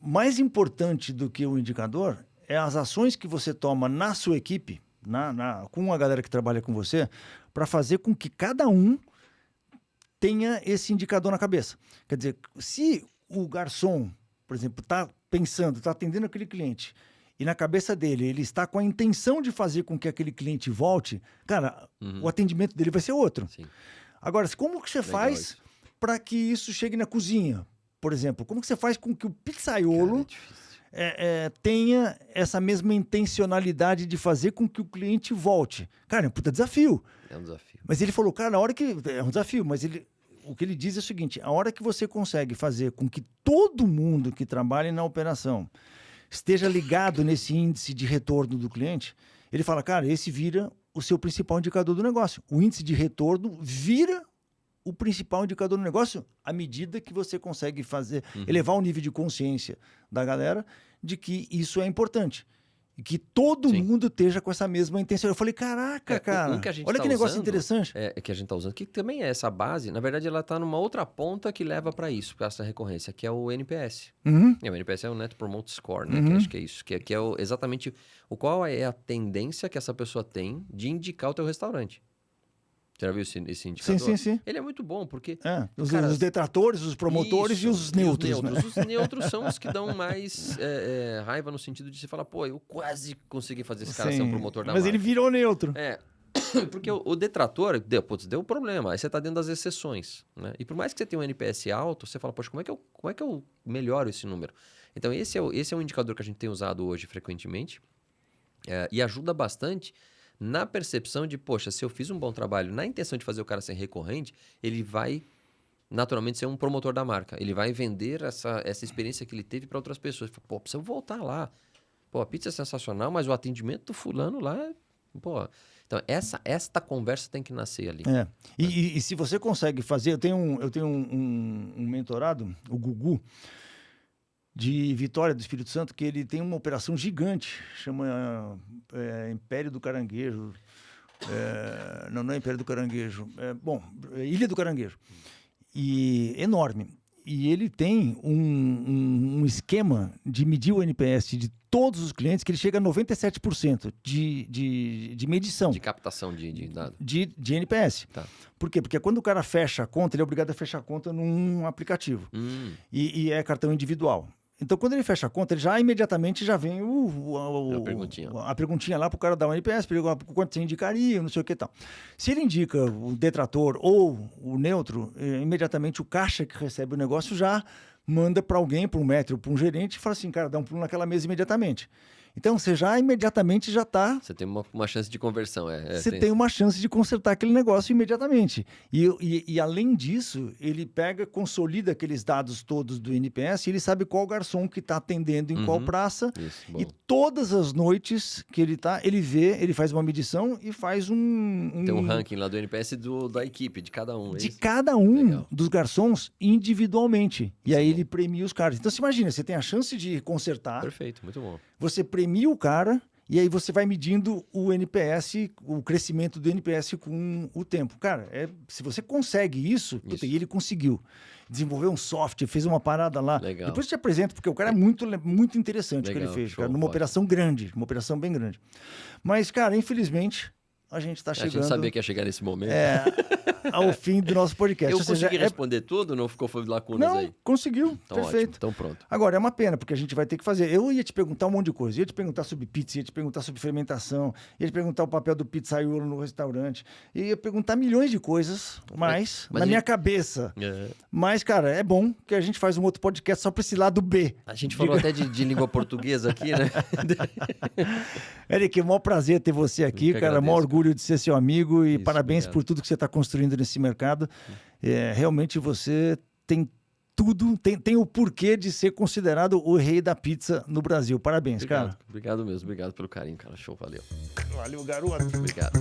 mais importante do que o indicador é as ações que você toma na sua equipe, com a galera que trabalha com você, para fazer com que cada um tenha esse indicador na cabeça. Quer dizer, se o garçom, por exemplo, está pensando, está atendendo aquele cliente, e na cabeça dele ele está com a intenção de fazer com que aquele cliente volte, cara, o atendimento dele vai ser outro. Sim. Agora, como que você faz para que isso chegue na cozinha, por exemplo? Como que você faz com que o pizzaiolo tenha essa mesma intencionalidade de fazer com que o cliente volte? Cara, é um puta desafio. É um desafio. Mas ele falou, cara, na hora que... É um desafio, mas o que ele diz é o seguinte, a hora que você consegue fazer com que todo mundo que trabalha na operação esteja ligado nesse índice de retorno do cliente, ele fala, cara, esse vira o seu principal indicador do negócio. O índice de retorno vira o principal indicador do negócio à medida que você consegue fazer, elevar o nível de consciência da galera de que isso é importante. E que todo mundo esteja com essa mesma intenção. Eu falei, caraca, cara, olha que negócio interessante. Que a gente está usando, que também é essa base, na verdade ela está numa outra ponta que leva para isso, para essa recorrência, que é o NPS. O NPS é o Net Promoter Score, né? Que acho que é isso, que é exatamente qual é a tendência que essa pessoa tem de indicar o teu restaurante. Você já viu esse indicador? Sim. Ele é muito bom, porque... Os detratores, os promotores e os neutros. Né? Os neutros são os que dão mais raiva no sentido de você falar, pô, eu quase consegui fazer esse cara ser um promotor da marca. Mas ele virou neutro. Porque o detrator, deu problema. Aí você está dentro das exceções. Né? E por mais que você tenha um NPS alto, você fala, poxa, como é que eu melhoro esse número? Então, esse é um indicador que a gente tem usado hoje frequentemente e ajuda bastante na percepção de, poxa, se eu fiz um bom trabalho na intenção de fazer o cara ser recorrente, ele vai naturalmente ser um promotor da marca. Ele vai vender essa experiência que ele teve para outras pessoas. Pô, precisa voltar lá. Pô, a pizza é sensacional, mas o atendimento do fulano lá pô... Então, esta conversa tem que nascer ali. E se você consegue fazer... Eu tenho um mentorado, o Gugu, de Vitória do Espírito Santo, que ele tem uma operação gigante, chama Império do Caranguejo. Não é Império do Caranguejo. Ilha do Caranguejo. E enorme. E ele tem um esquema de medir o NPS de todos os clientes, que ele chega a 97% de medição. De captação de dados. De NPS. Tá. Por quê? Porque quando o cara fecha a conta, ele é obrigado a fechar a conta num aplicativo. E é cartão individual. Então, quando ele fecha a conta, ele já imediatamente já vem a perguntinha lá para o cara dar um NPS, quanto você indicaria, não sei o que e tal. Se ele indica o detrator ou o neutro, imediatamente o caixa que recebe o negócio já manda para alguém, para um maître ou para um gerente, e fala assim, cara, dá um pulo naquela mesa imediatamente. Então, você já imediatamente já está... Você tem uma chance de conversão. Você tem uma chance de consertar aquele negócio imediatamente. E além disso, ele consolida aqueles dados todos do NPS e ele sabe qual garçom que está atendendo em qual praça. Isso, e todas as noites que ele faz uma medição e faz Tem um ranking lá do NPS da equipe, de cada um. De cada um dos garçons individualmente. E aí ele premia os caras. Então, você imagina, você tem a chance de consertar. Perfeito, muito bom. Você premia o cara e aí você vai medindo o NPS, o crescimento do NPS com o tempo. Cara, se você consegue isso. Puta, e ele conseguiu. Desenvolveu um software, fez uma parada lá. Legal. Depois eu te apresento, porque o cara é muito interessante o que ele fez, cara, numa operação grande, uma operação bem grande. Mas, cara, infelizmente, a gente está chegando... A gente sabia que ia chegar nesse momento. Ao fim do nosso podcast. Eu consegui responder tudo? Não ficou lacunas aí? Não, conseguiu. Então, perfeito. Ótimo. Então pronto. Agora, é uma pena, porque a gente vai ter que fazer... Eu ia te perguntar um monte de coisa. Ia te perguntar sobre pizza, ia te perguntar sobre fermentação, ia te perguntar o papel do pizzaiolo no restaurante, ia perguntar milhões de coisas, mas na minha cabeça. Mas, cara, é bom que a gente faz um outro podcast só para esse lado B. A gente falou até de língua portuguesa aqui, né? Eric, é um maior prazer ter você aqui, cara. Maior orgulho de ser seu amigo e parabéns por tudo que você está construindo nesse mercado. Realmente você tem tudo, tem o porquê de ser considerado o rei da pizza no Brasil. Parabéns, cara. Obrigado mesmo, obrigado pelo carinho, cara. Show, valeu. Valeu, garoto. Obrigado.